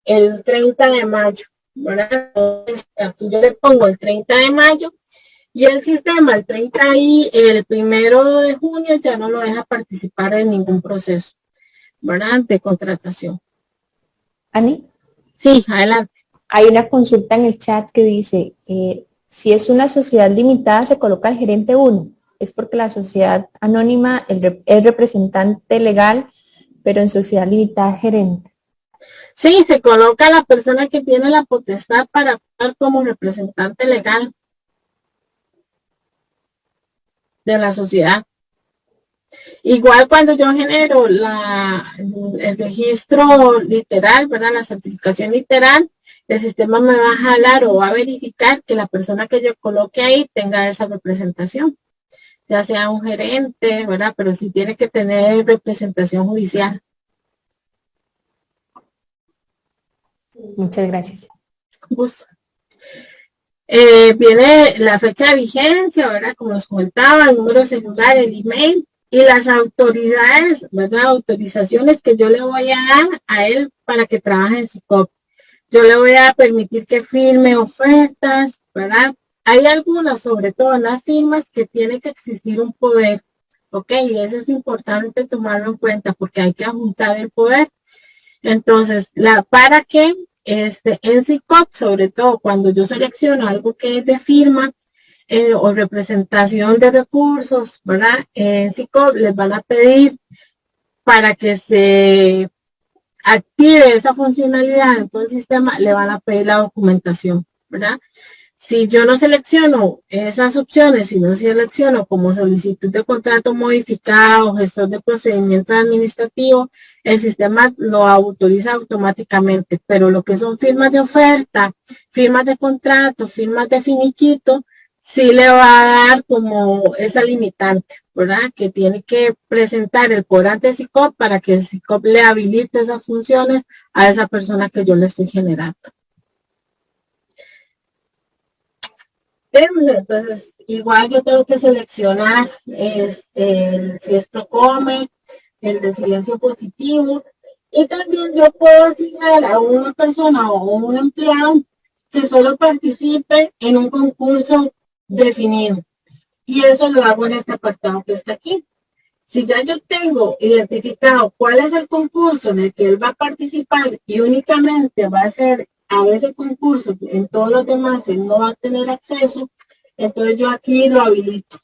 el 30 de mayo, ¿verdad? Entonces, aquí yo le pongo el 30 de mayo y el sistema el 30 y el 1 de junio ya no lo deja participar en ningún proceso, ¿verdad? De contratación. Ani. Sí, adelante. Hay una consulta en el chat que dice, si es una sociedad limitada se coloca el gerente 1, es porque la sociedad anónima es representante legal, pero en sociedad limitada gerente. Sí, se coloca la persona que tiene la potestad para actuar como representante legal de la sociedad. Igual cuando yo genero el registro literal, ¿verdad? La certificación literal, el sistema me va a jalar o va a verificar que la persona que yo coloque ahí tenga esa representación, ya sea un gerente, ¿verdad? Pero sí tiene que tener representación judicial. Muchas gracias. Con gusto. Viene la fecha de vigencia, ¿verdad? Como les comentaba, el número celular, el email y las autoridades, ¿verdad? Autorizaciones que yo le voy a dar a él para que trabaje en SICOP. Yo le voy a permitir que firme ofertas, ¿verdad? hay algunas, sobre todo en las firmas, que tiene que existir un poder, ¿ok? Y eso es importante tomarlo en cuenta porque hay que ajustar el poder. Entonces, para que en SICOP, sobre todo cuando yo selecciono algo que es de firma o representación de recursos, ¿verdad? En SICOP les van a pedir para que se active esa funcionalidad en todo el sistema, le van a pedir la documentación, ¿verdad? Si yo no selecciono esas opciones, si no selecciono como solicitud de contrato modificado, gestor de procedimiento administrativo, el sistema lo autoriza automáticamente, pero lo que son firmas de oferta, firmas de contrato, firmas de finiquito, sí le va a dar como esa limitante, ¿verdad? Que tiene que presentar el poder ante SICOP para que el SICOP le habilite esas funciones a esa persona que yo le estoy generando. Entonces, igual yo tengo que seleccionar si es Procome, el de silencio positivo, y también yo puedo asignar a una persona o un empleado que solo participe en un concurso definido. Y eso lo hago en este apartado que está aquí. Si ya yo tengo identificado cuál es el concurso en el que él va a participar y únicamente va a ser a ese concurso, en todos los demás él no va a tener acceso, entonces yo aquí lo habilito.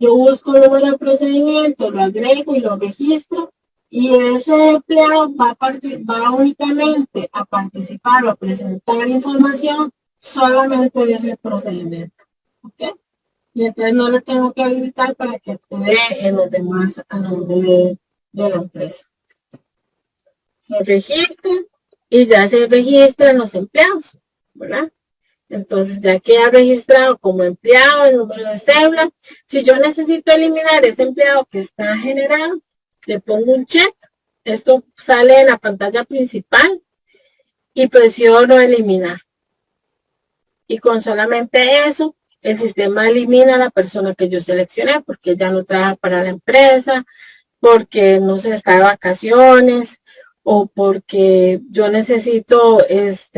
Yo busco el número de procedimiento, lo agrego y lo registro, y ese empleado va únicamente a participar o a presentar información solamente de ese procedimiento. ¿Ok? Y entonces no lo tengo que habilitar para que actúe en los demás a nombre de la empresa. Se registra y ya se registran los empleados, ¿verdad? Entonces ya queda registrado como empleado el número de cédula. Si yo necesito eliminar ese empleado que está generado, le pongo un check. Esto sale en la pantalla principal y presiono eliminar. Y con solamente eso, el sistema elimina a la persona que yo seleccioné porque ya no trabaja para la empresa, porque no se está de vacaciones o porque yo necesito, se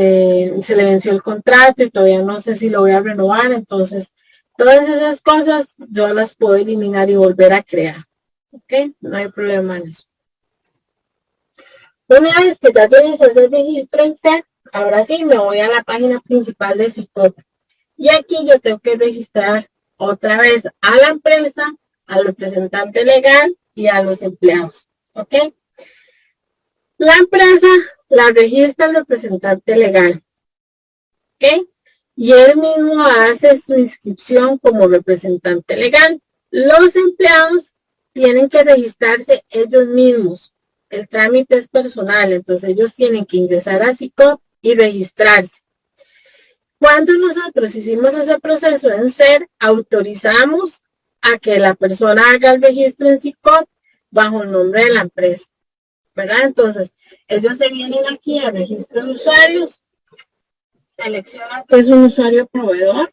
le venció el contrato y todavía no sé si lo voy a renovar. Entonces, todas esas cosas yo las puedo eliminar y volver a crear. ¿Ok? No hay problema en eso. Una vez que ya yo hice ese registro en SET, ahora sí me voy a la página principal de SICOP. Y aquí yo tengo que registrar otra vez a la empresa, al representante legal y a los empleados. ¿Ok? La empresa la registra el representante legal. ¿Ok? Y él mismo hace su inscripción como representante legal. Los empleados tienen que registrarse ellos mismos. El trámite es personal, entonces ellos tienen que ingresar a SICOP y registrarse. Cuando nosotros hicimos ese proceso en SER, autorizamos a que la persona haga el registro en SICOP bajo el nombre de la empresa, ¿verdad? Entonces, ellos se vienen aquí a registro de usuarios, seleccionan que es un usuario proveedor,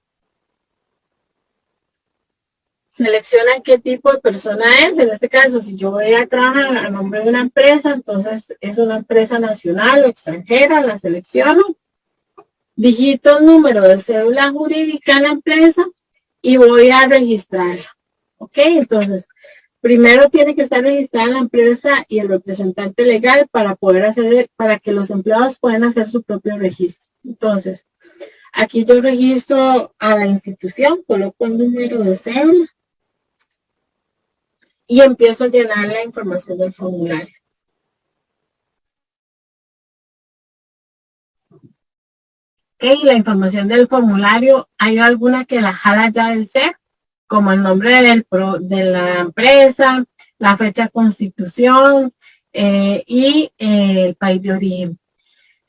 seleccionan qué tipo de persona es. En este caso, si yo voy a trabajar a nombre de una empresa, entonces es una empresa nacional o extranjera, la selecciono. Digito el número de cédula jurídica de la empresa y voy a registrarla. ¿Ok? Entonces, primero tiene que estar registrada la empresa y el representante legal para para que los empleados puedan hacer su propio registro. Entonces, aquí yo registro a la institución, coloco el número de cédula y empiezo a llenar la información del formulario. Ok, la información del formulario, hay alguna que la jala ya del SER, como el nombre de la empresa, la fecha de constitución y el país de origen.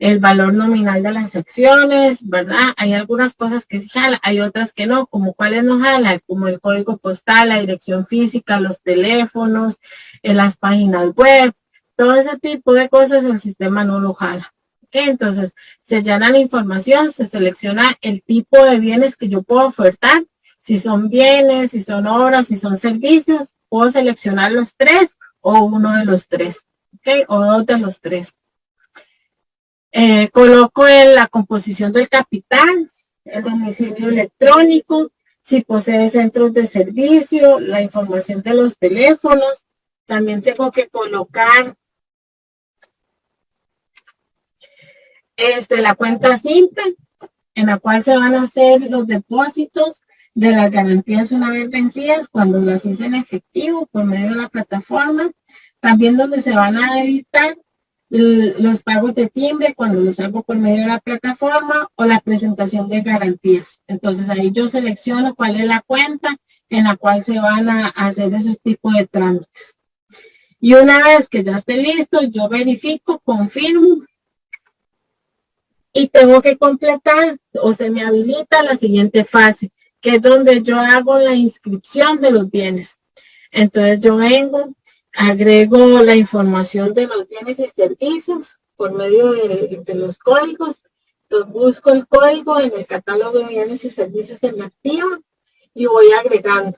El valor nominal de las acciones, ¿verdad? Hay algunas cosas que sí jala, hay otras que no, como cuáles no jala, como el código postal, la dirección física, los teléfonos, las páginas web, todo ese tipo de cosas el sistema no lo jala. ¿Okay? Entonces, se llena la información, se selecciona el tipo de bienes que yo puedo ofertar, si son bienes, si son obras, si son servicios, puedo seleccionar los tres o uno de los tres, ¿ok? O dos de los tres. Coloco en la composición del capital, el domicilio electrónico, si posee centros de servicio, la información de los teléfonos. También tengo que colocar la cuenta simple en la cual se van a hacer los depósitos de las garantías una vez vencidas cuando las hice en efectivo por medio de la plataforma. También donde se van a evitar los pagos de timbre cuando los hago por medio de la plataforma o la presentación de garantías. Entonces ahí yo selecciono cuál es la cuenta en la cual se van a hacer esos tipos de trámites. Y una vez que ya esté listo, yo verifico, confirmo y tengo que completar o se me habilita la siguiente fase, que es donde yo hago la inscripción de los bienes. Entonces yo vengo, agrego la información de los bienes y servicios por medio de los códigos. Entonces busco el código en el catálogo de bienes y servicios, se me activa y voy agregando.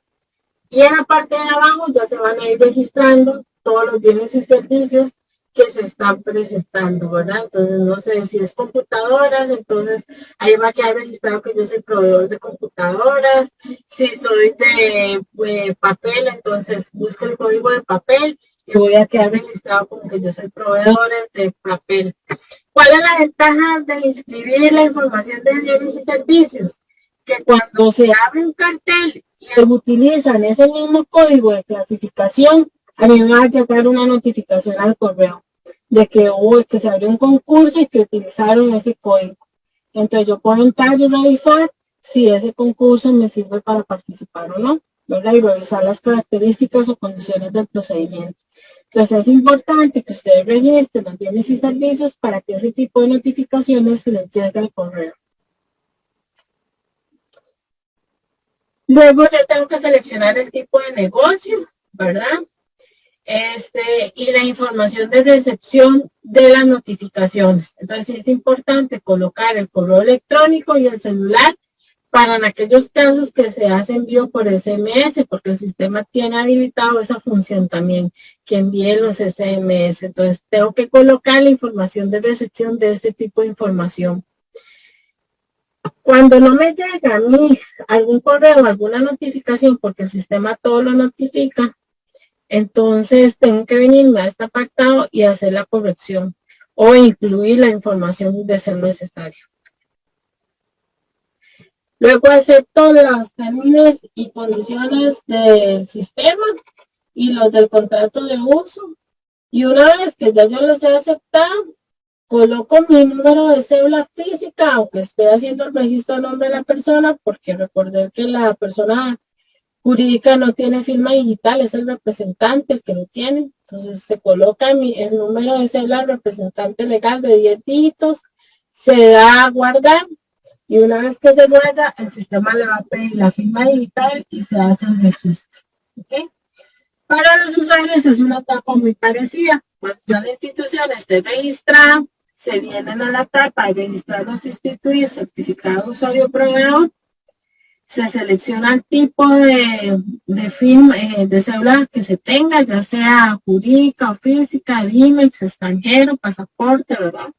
Y en la parte de abajo ya se van a ir registrando todos los bienes y servicios que se están presentando, ¿verdad? Entonces, no sé si es computadoras, entonces ahí va a quedar registrado que yo soy proveedor de computadoras. Si soy de papel, entonces busco el código de papel y voy a quedar registrado como que yo soy proveedor de papel. ¿Cuál es la ventaja de inscribir la información de bienes y servicios? Que cuando se abre un cartel y utilizan ese mismo código de clasificación, a mí me va a llegar una notificación al correo de que se abrió un concurso y que utilizaron ese código. Entonces yo puedo entrar y revisar si ese concurso me sirve para participar o no, ¿verdad? Y revisar las características o condiciones del procedimiento. Entonces es importante que ustedes registren los bienes y servicios para que ese tipo de notificaciones se les llegue al correo. Luego yo tengo que seleccionar el tipo de negocio, ¿verdad? Y la información de recepción de las notificaciones. Entonces es importante colocar el correo electrónico y el celular para en aquellos casos que se hace envío por SMS, porque el sistema tiene habilitado esa función también, que envíe los SMS. Entonces tengo que colocar la información de recepción de este tipo de información. Cuando no me llega a mí algún correo, alguna notificación, porque el sistema todo lo notifica, entonces tengo que venirme a este apartado y hacer la corrección o incluir la información de ser necesario. Luego acepto los términos y condiciones del sistema y los del contrato de uso. Y una vez que ya yo los he aceptado, coloco mi número de cédula física, aunque esté haciendo el registro a nombre de la persona, porque recordé que la persona jurídica no tiene firma digital, es el representante el que lo tiene. Entonces se coloca el número de cédula del representante legal de 10 dígitos, se da a guardar y una vez que se guarda, el sistema le va a pedir la firma digital y se hace el registro. ¿Okay? Para los usuarios es una etapa muy parecida. Cuando ya la institución esté registrada, se vienen a la etapa de registrar los sustitutos, certificado de usuario proveedor. Se selecciona el tipo de firma, de cédula que se tenga, ya sea jurídica o física, DIMEX, extranjero, pasaporte, ¿verdad?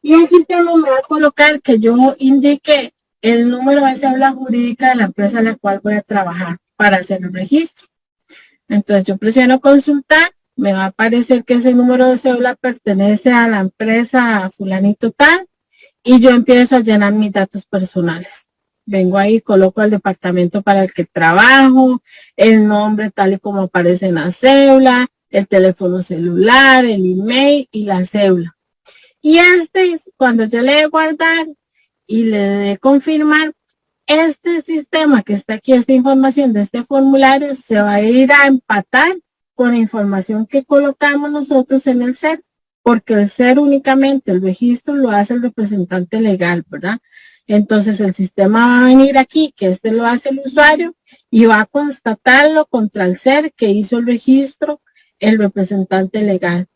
Y el sistema me va a colocar que yo indique el número de cédula jurídica de la empresa en la cual voy a trabajar para hacer el registro. Entonces yo presiono consultar, me va a aparecer que ese número de cédula pertenece a la empresa fulanito tal y yo empiezo a llenar mis datos personales. Vengo ahí, coloco el departamento para el que trabajo, el nombre tal y como aparece en la cédula, el teléfono celular, el email y la cédula. Y cuando yo le dé guardar y le dé confirmar, este sistema que está aquí, esta información de este formulario, se va a ir a empatar con la información que colocamos nosotros en el SER, porque el SER únicamente, el registro lo hace el representante legal, ¿verdad? Entonces el sistema va a venir aquí, que lo hace el usuario, y va a constatarlo contra el SER que hizo el registro el representante legal.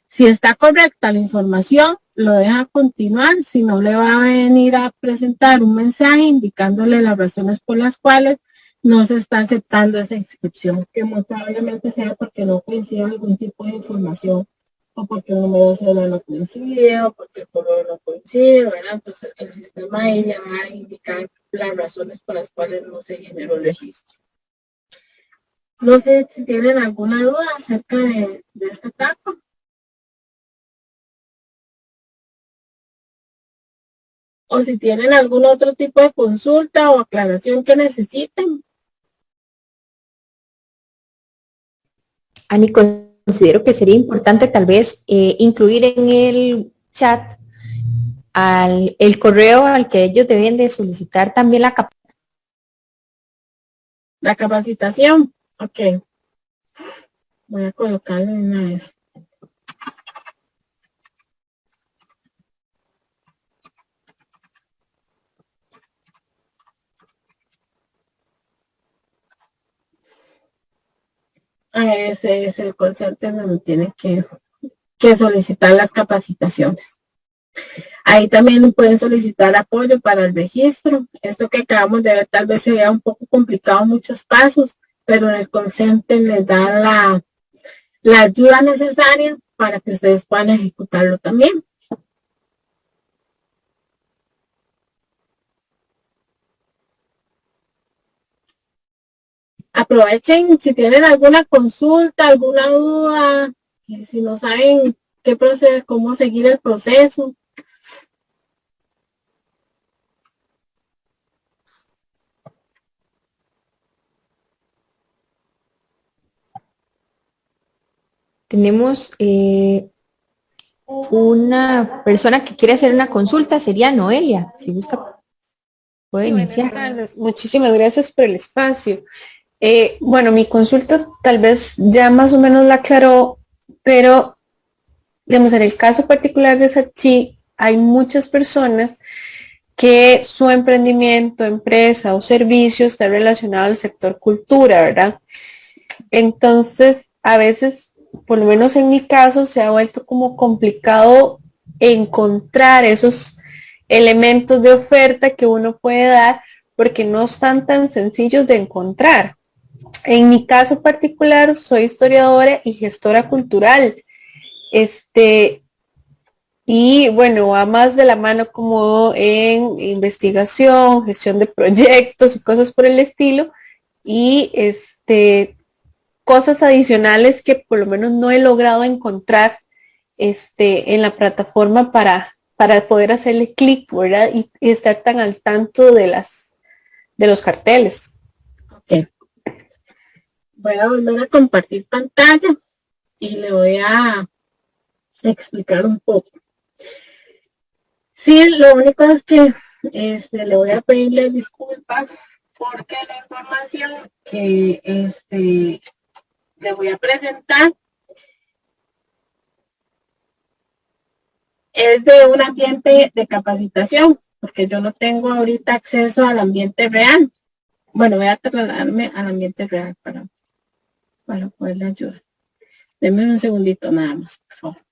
Si está correcta la información, lo deja continuar, si no le va a venir a presentar un mensaje indicándole las razones por las cuales no se está aceptando esa inscripción, que muy probablemente sea porque no coincide algún tipo de información o porque un número de cédula no coincide, o porque el correo no coincide, ¿verdad? Entonces el sistema ahí le va a indicar las razones por las cuales no se generó el registro. No sé si tienen alguna duda acerca de esta etapa. O si tienen algún otro tipo de consulta o aclaración que necesiten. Ani, considero que sería importante tal vez incluir en el chat el correo al que ellos deben de solicitar también La capacitación. Ok. Voy a colocarlo una vez. Ese es el concepto en donde tienen que solicitar las capacitaciones. Ahí también pueden solicitar apoyo para el registro. Esto que acabamos de ver tal vez se vea un poco complicado muchos pasos, pero en el consente les da la ayuda necesaria para que ustedes puedan ejecutarlo también. Aprovechen si tienen alguna consulta, alguna duda, si no saben qué proceder, cómo seguir el proceso. Tenemos una persona que quiere hacer una consulta, sería Noelia. Si gusta, puede Sí, buenas iniciar. tardes. Muchísimas gracias por el espacio. Bueno, mi consulta tal vez ya más o menos la aclaró, pero digamos, en el caso particular de Sachi, hay muchas personas que su emprendimiento, empresa o servicio está relacionado al sector cultura, ¿verdad? Entonces, a veces, por lo menos en mi caso, se ha vuelto como complicado encontrar esos elementos de oferta que uno puede dar porque no están tan sencillos de encontrar. En mi caso particular, soy historiadora y gestora cultural. Y bueno, va más de la mano como en investigación, gestión de proyectos y cosas por el estilo. Y cosas adicionales que por lo menos no he logrado encontrar en la plataforma para poder hacerle clic, ¿verdad? Y estar tan al tanto de los carteles. Ok. Voy a volver a compartir pantalla y le voy a explicar un poco. Sí, lo único es que le voy a pedirle disculpas porque la información que le voy a presentar es de un ambiente de capacitación, porque yo no tengo ahorita acceso al ambiente real. Bueno, voy a trasladarme al ambiente real para poderle ayudar. Denme un segundito nada más, por favor.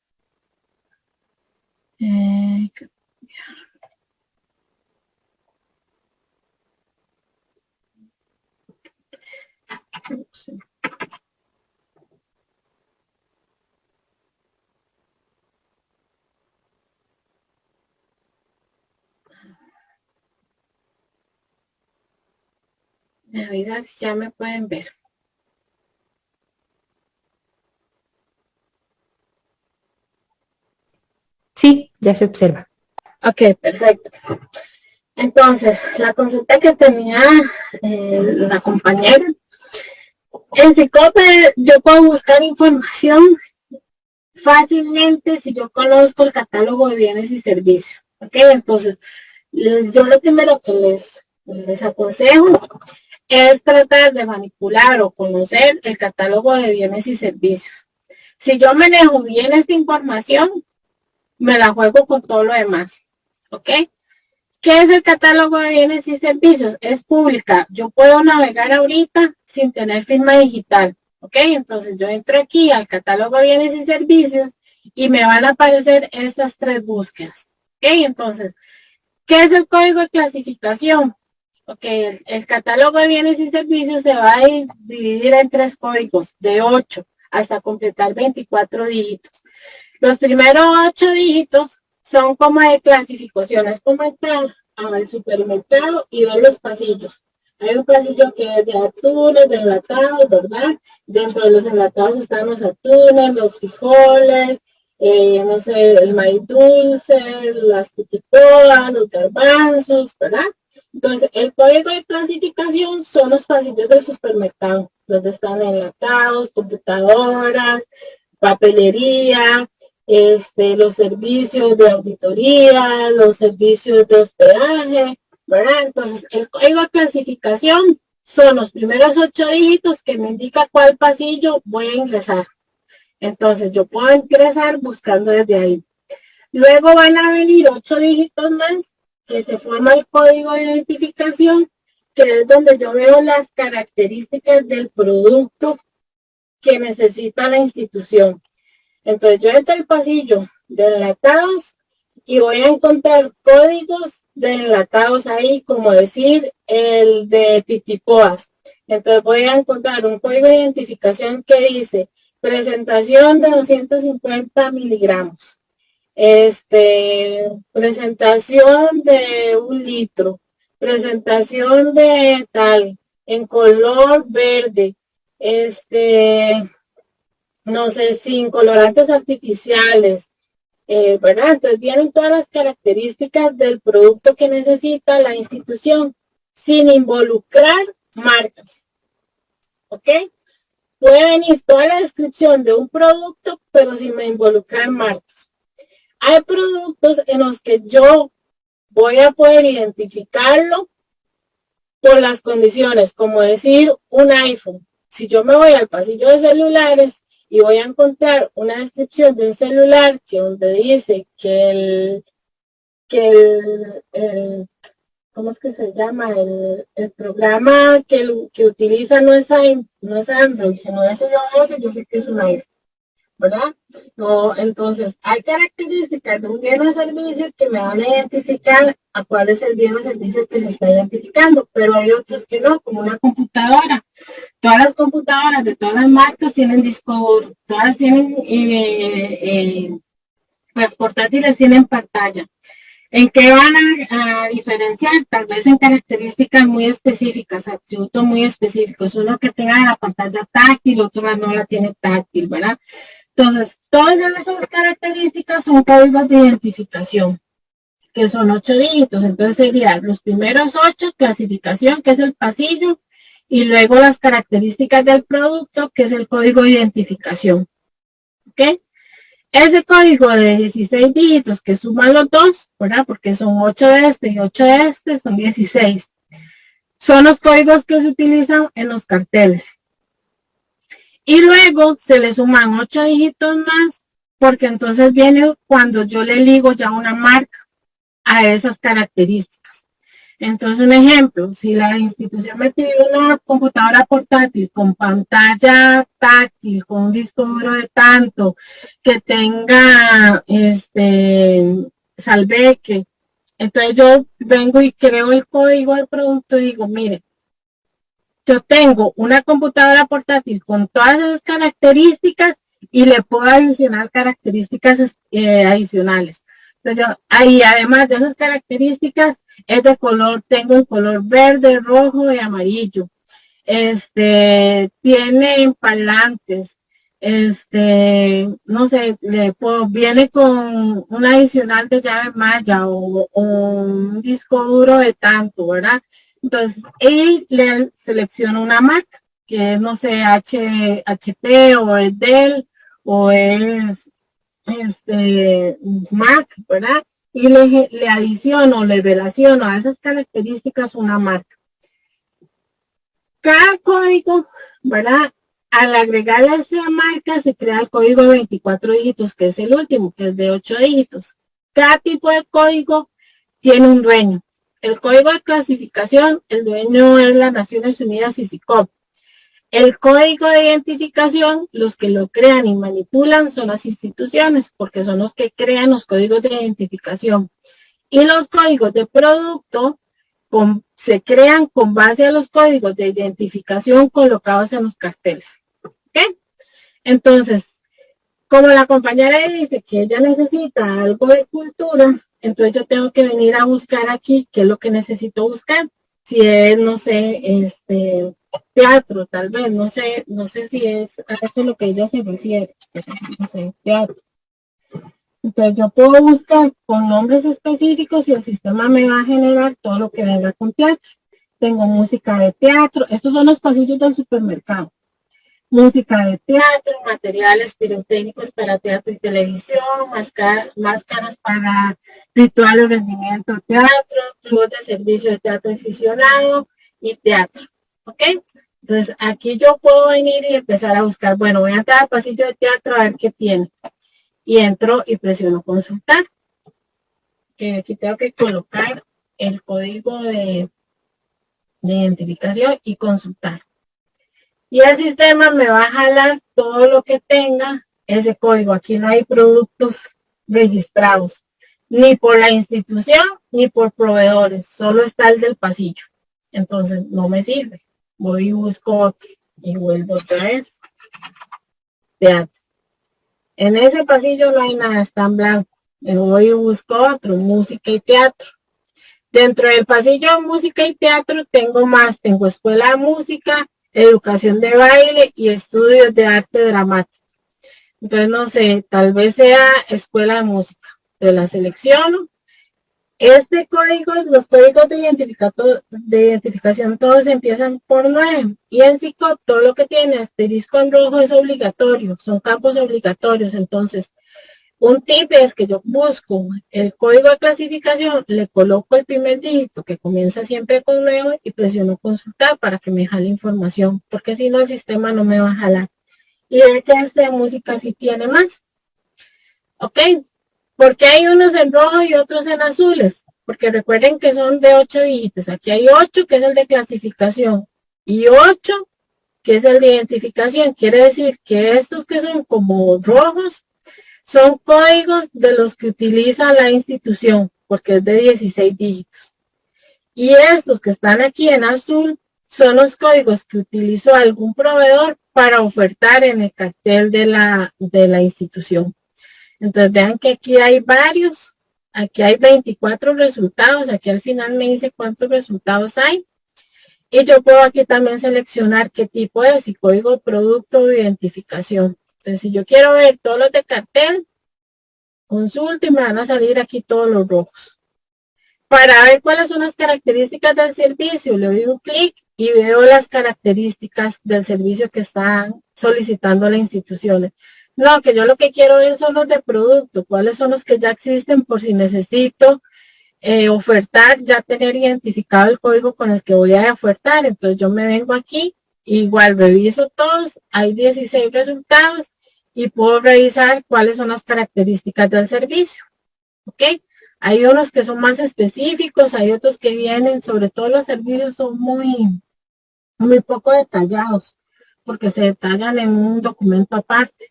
Me avisa si ya me pueden ver. Sí, ya se observa. Ok, perfecto. Entonces, la consulta que tenía la compañera, en Sicope yo puedo buscar información fácilmente si yo conozco el catálogo de bienes y servicios. Ok, entonces, yo lo primero que les aconsejo es tratar de manipular o conocer el catálogo de bienes y servicios. Si yo manejo bien esta información, me la juego con todo lo demás. ¿Ok? ¿Qué es el catálogo de bienes y servicios? Es pública. Yo puedo navegar ahorita sin tener firma digital. ¿Ok? Entonces yo entro aquí al catálogo de bienes y servicios y me van a aparecer estas tres búsquedas. ¿Ok? Entonces, ¿qué es el código de clasificación? Ok, el catálogo de bienes y servicios se va a dividir en tres códigos de 8 hasta completar 24 dígitos. Los primeros 8 dígitos son como de clasificaciones, como entrar al supermercado y ver los pasillos. Hay un pasillo que es de atunes, de enlatados, ¿verdad? Dentro de los enlatados están los atunes, los frijoles, no sé, el maíz dulce, las pitipoas, los garbanzos, ¿verdad? Entonces, el código de clasificación son los pasillos del supermercado, donde están enlatados, computadoras, papelería, los servicios de auditoría, los servicios de hospedaje, ¿verdad? Entonces, el código de clasificación son los primeros 8 dígitos que me indica cuál pasillo voy a ingresar. Entonces, yo puedo ingresar buscando desde ahí. Luego van a venir 8 dígitos más, que se forma el código de identificación, que es donde yo veo las características del producto que necesita la institución. Entonces, yo entro al pasillo de enlatados y voy a encontrar códigos de enlatados ahí, como decir el de pitipoas. Entonces, voy a encontrar un código de identificación que dice presentación de 250 miligramos. Presentación de 1 litro. Presentación de tal, en color verde. No sé, sin colorantes artificiales, ¿verdad? Entonces vienen todas las características del producto que necesita la institución, sin involucrar marcas, ¿ok? Puede venir toda la descripción de un producto, pero sin involucrar marcas. Hay productos en los que yo voy a poder identificarlo por las condiciones, como decir un iPhone. Si yo me voy al pasillo de celulares y voy a encontrar una descripción de un celular que donde dice que ¿cómo es que se llama? El programa que utiliza no es Android, sino es iOS, yo sé que es un iPhone, ¿verdad? No, entonces, hay características de un bien o servicio que me van a identificar a cuál es el bien o servicio que se está identificando, pero hay otros que no, como una computadora. Todas las computadoras de todas las marcas tienen disco duro, todas tienen, las portátiles tienen pantalla. ¿En qué van a diferenciar? Tal vez en características muy específicas, atributos muy específicos. Uno que tenga la pantalla táctil, otro no la tiene táctil, ¿verdad? Entonces, todas esas características son códigos de identificación, que son 8 dígitos. Entonces, serían los primeros 8, clasificación, que es el pasillo, y luego las características del producto, que es el código de identificación. ¿Ok? Ese código de 16 dígitos que suman los dos, ¿verdad? Porque son 8 de este y 8 de este, son 16. Son los códigos que se utilizan en los carteles. Y luego se le suman 8 dígitos más, porque entonces viene cuando yo le ligo ya una marca a esas características. Entonces, un ejemplo, si la institución me pide una computadora portátil con pantalla táctil, con un disco duro de tanto, que tenga salveque, entonces yo vengo y creo el código del producto y digo, mire, yo tengo una computadora portátil con todas esas características y le puedo adicionar características adicionales. Entonces yo, ahí además de esas características, es de color, tengo el color verde, rojo y amarillo. Tiene parlantes, no sé, viene con un adicional de llave malla o un disco duro de tanto, ¿verdad? Entonces, él le selecciona una marca, que es, no sé, HP o es Dell o es Mac, ¿verdad? Y le adiciono, le relaciono a esas características una marca. Cada código, ¿verdad? Al agregarle a esa marca se crea el código de 24 dígitos, que es el último, que es de 8 dígitos. Cada tipo de código tiene un dueño. El código de clasificación, el dueño es las Naciones Unidas y SICOP. El código de identificación, los que lo crean y manipulan son las instituciones, porque son los que crean los códigos de identificación. Y los códigos de producto se crean con base a los códigos de identificación colocados en los carteles. ¿Okay? Entonces, Como la compañera dice que ella necesita algo de cultura, entonces yo tengo que venir a buscar aquí qué es lo que necesito buscar. Si es, no sé, teatro, tal vez, no sé si es a eso lo que ella se refiere, no sé, teatro. Entonces yo puedo buscar con nombres específicos y el sistema me va a generar todo lo que venga con teatro. Tengo música de teatro, estos son los pasillos del supermercado. Música de teatro, materiales pirotécnicos para teatro y televisión, máscaras para rituales, rendimiento, teatro, clubes de servicio de teatro aficionado y teatro. ¿Ok? Entonces aquí yo puedo venir y empezar a buscar, bueno, voy a entrar al pasillo de teatro a ver qué tiene. Y entro y presiono consultar. Aquí tengo que colocar el código de identificación y consultar. Y el sistema me va a jalar todo lo que tenga ese código. Aquí no hay productos registrados, ni por la institución, ni por proveedores. Solo está el del pasillo. Entonces no me sirve. Voy y busco otro. Y vuelvo otra vez. Teatro. En ese pasillo no hay nada, está en blanco. Me voy y busco otro, música y teatro. Dentro del pasillo de música y teatro tengo más. Tengo escuela de música, educación de baile y estudios de arte dramático. Entonces, no sé, tal vez sea escuela de música. Entonces la selecciono. Este código, los códigos de identificación, todos empiezan por 9. Y en SICOP, todo lo que tiene asterisco en rojo es obligatorio, son campos obligatorios. Entonces, un tip es que yo busco el código de clasificación, le coloco el primer dígito que comienza siempre con 9 y presiono consultar para que me jale información, porque si no el sistema no me va a jalar. Y ve que este de música sí tiene más. ¿Ok? Porque hay unos en rojo y otros en azules, porque recuerden que son de 8 dígitos. Aquí hay 8 que es el de clasificación y 8 que es el de identificación. Quiere decir que estos que son como rojos son códigos de los que utiliza la institución, porque es de 16 dígitos. Y estos que están aquí en azul son los códigos que utilizó algún proveedor para ofertar en el cartel de la institución. Entonces vean que aquí hay varios, aquí hay 24 resultados, aquí al final me dice cuántos resultados hay. Y yo puedo aquí también seleccionar qué tipo es, si código producto o identificación. Entonces si yo quiero ver todos los de cartel, consulto y me van a salir aquí todos los rojos. Para ver cuáles son las características del servicio, le doy un clic y veo las características del servicio que están solicitando las instituciones. No, que yo lo que quiero ver son los de producto, cuáles son los que ya existen por si necesito ofertar, ya tener identificado el código con el que voy a ofertar. Entonces yo me vengo aquí, igual reviso todos, hay 16 resultados y puedo revisar cuáles son las características del servicio. ¿Ok? Hay unos que son más específicos, hay otros que vienen, sobre todo los servicios son muy poco detallados, porque se detallan en un documento aparte.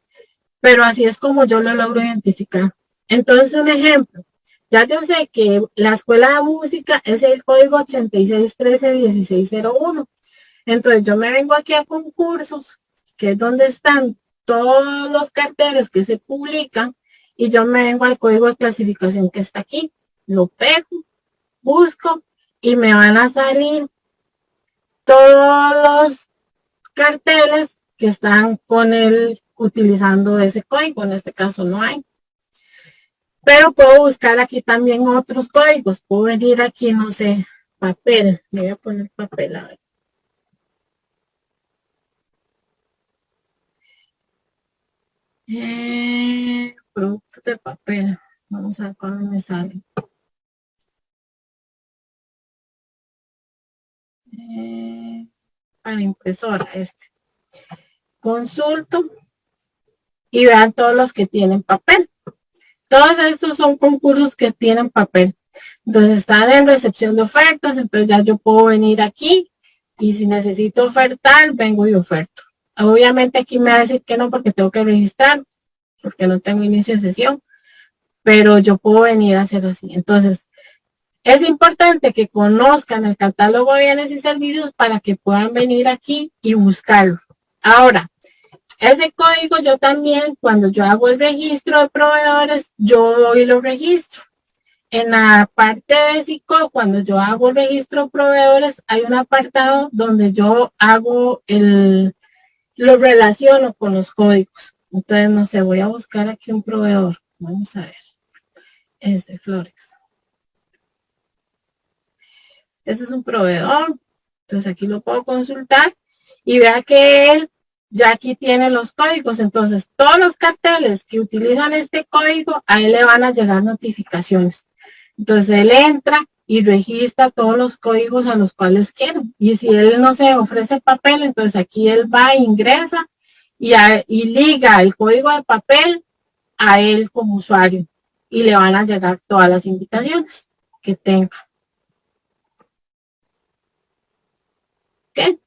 Pero así es como yo lo logro identificar. Entonces, un ejemplo, ya yo sé que la escuela de música es el código 86131601. Entonces, yo me vengo aquí a concursos, que es donde están todos los carteles que se publican, y yo me vengo al código de clasificación que está aquí. Lo pego, busco, y me van a salir todos los carteles que están con utilizando ese código. En este caso no hay. Pero puedo buscar aquí también otros códigos. Puedo venir aquí, no sé, papel. Le voy a poner papel a ver. Productos de papel. Vamos a ver cuándo me sale. Para impresora consulto y vean todos los que tienen papel. Todos estos son concursos que tienen papel. Entonces están en recepción de ofertas, entonces ya yo puedo venir aquí y si necesito ofertar, vengo y oferto. Obviamente aquí me va a decir que no porque tengo que registrar, porque no tengo inicio de sesión, pero yo puedo venir a hacer así. Entonces, es importante que conozcan el catálogo de bienes y servicios para que puedan venir aquí y buscarlo. Ahora, Ese código yo también, cuando yo hago el registro de proveedores, yo hoy lo registro. En la parte de SICO, cuando yo hago el registro de proveedores, hay un apartado donde yo hago lo relaciono con los códigos. Entonces, no sé, voy a buscar aquí un proveedor. Vamos a ver. Es de Florex. Este es un proveedor. Entonces, aquí lo puedo consultar y vea que él ya aquí tiene los códigos. Entonces, todos los carteles que utilizan este código, a él le van a llegar notificaciones. Entonces, él entra y registra todos los códigos a los cuales quieren. Y si él no se ofrece papel, entonces aquí él va, ingresa y liga el código de papel a él como usuario. Y le van a llegar todas las invitaciones que tenga. ¿Qué?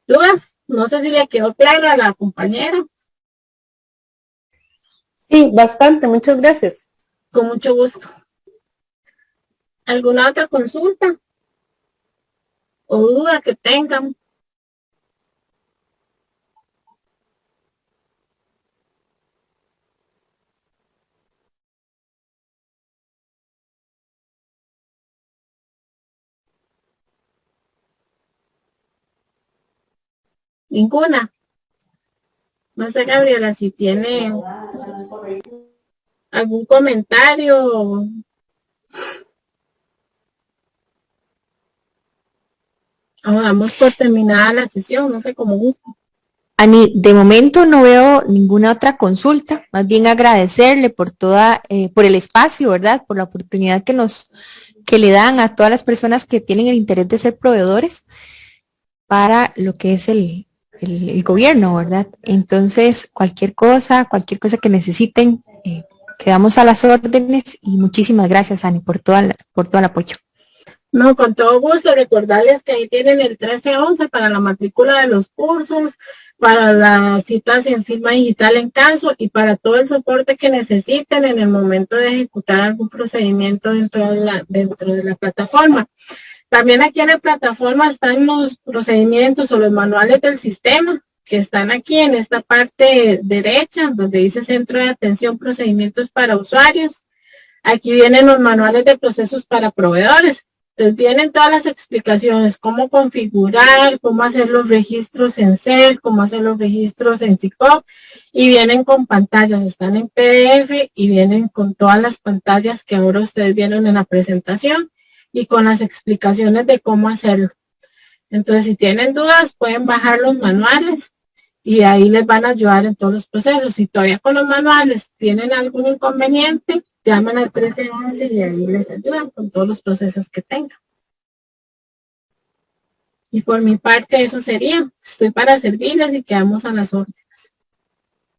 ¿Dudas? No sé si le quedó clara a la compañera. Sí, bastante, muchas gracias. Con mucho gusto. ¿Alguna otra consulta o duda que tengan? Ninguna. No sé, Gabriela, si tiene algún comentario. O damos por terminada la sesión, no sé cómo gusta. Ani, de momento no veo ninguna otra consulta, más bien agradecerle por por el espacio, ¿verdad? Por la oportunidad que le dan a todas las personas que tienen el interés de ser proveedores para lo que es el gobierno, ¿verdad? Entonces, cualquier cosa que necesiten, quedamos a las órdenes y muchísimas gracias, Ani, por todo el apoyo. No, con todo gusto, recordarles que ahí tienen el 1311 para la matrícula de los cursos, para las citas en firma digital en caso y para todo el soporte que necesiten en el momento de ejecutar algún procedimiento dentro de la plataforma. También aquí en la plataforma están los procedimientos o los manuales del sistema que están aquí en esta parte derecha donde dice Centro de Atención Procedimientos para Usuarios. Aquí vienen los manuales de procesos para proveedores. Entonces vienen todas las explicaciones, cómo configurar, cómo hacer los registros en CEL, cómo hacer los registros en SICOP, y vienen con pantallas, están en PDF y vienen con todas las pantallas que ahora ustedes vieron en la presentación y con las explicaciones de cómo hacerlo. Entonces, si tienen dudas, pueden bajar los manuales y ahí les van a ayudar en todos los procesos. Si todavía con los manuales tienen algún inconveniente, llamen al 1311 y ahí les ayudan con todos los procesos que tengan. Y por mi parte eso sería. Estoy para servirles y quedamos a las órdenes.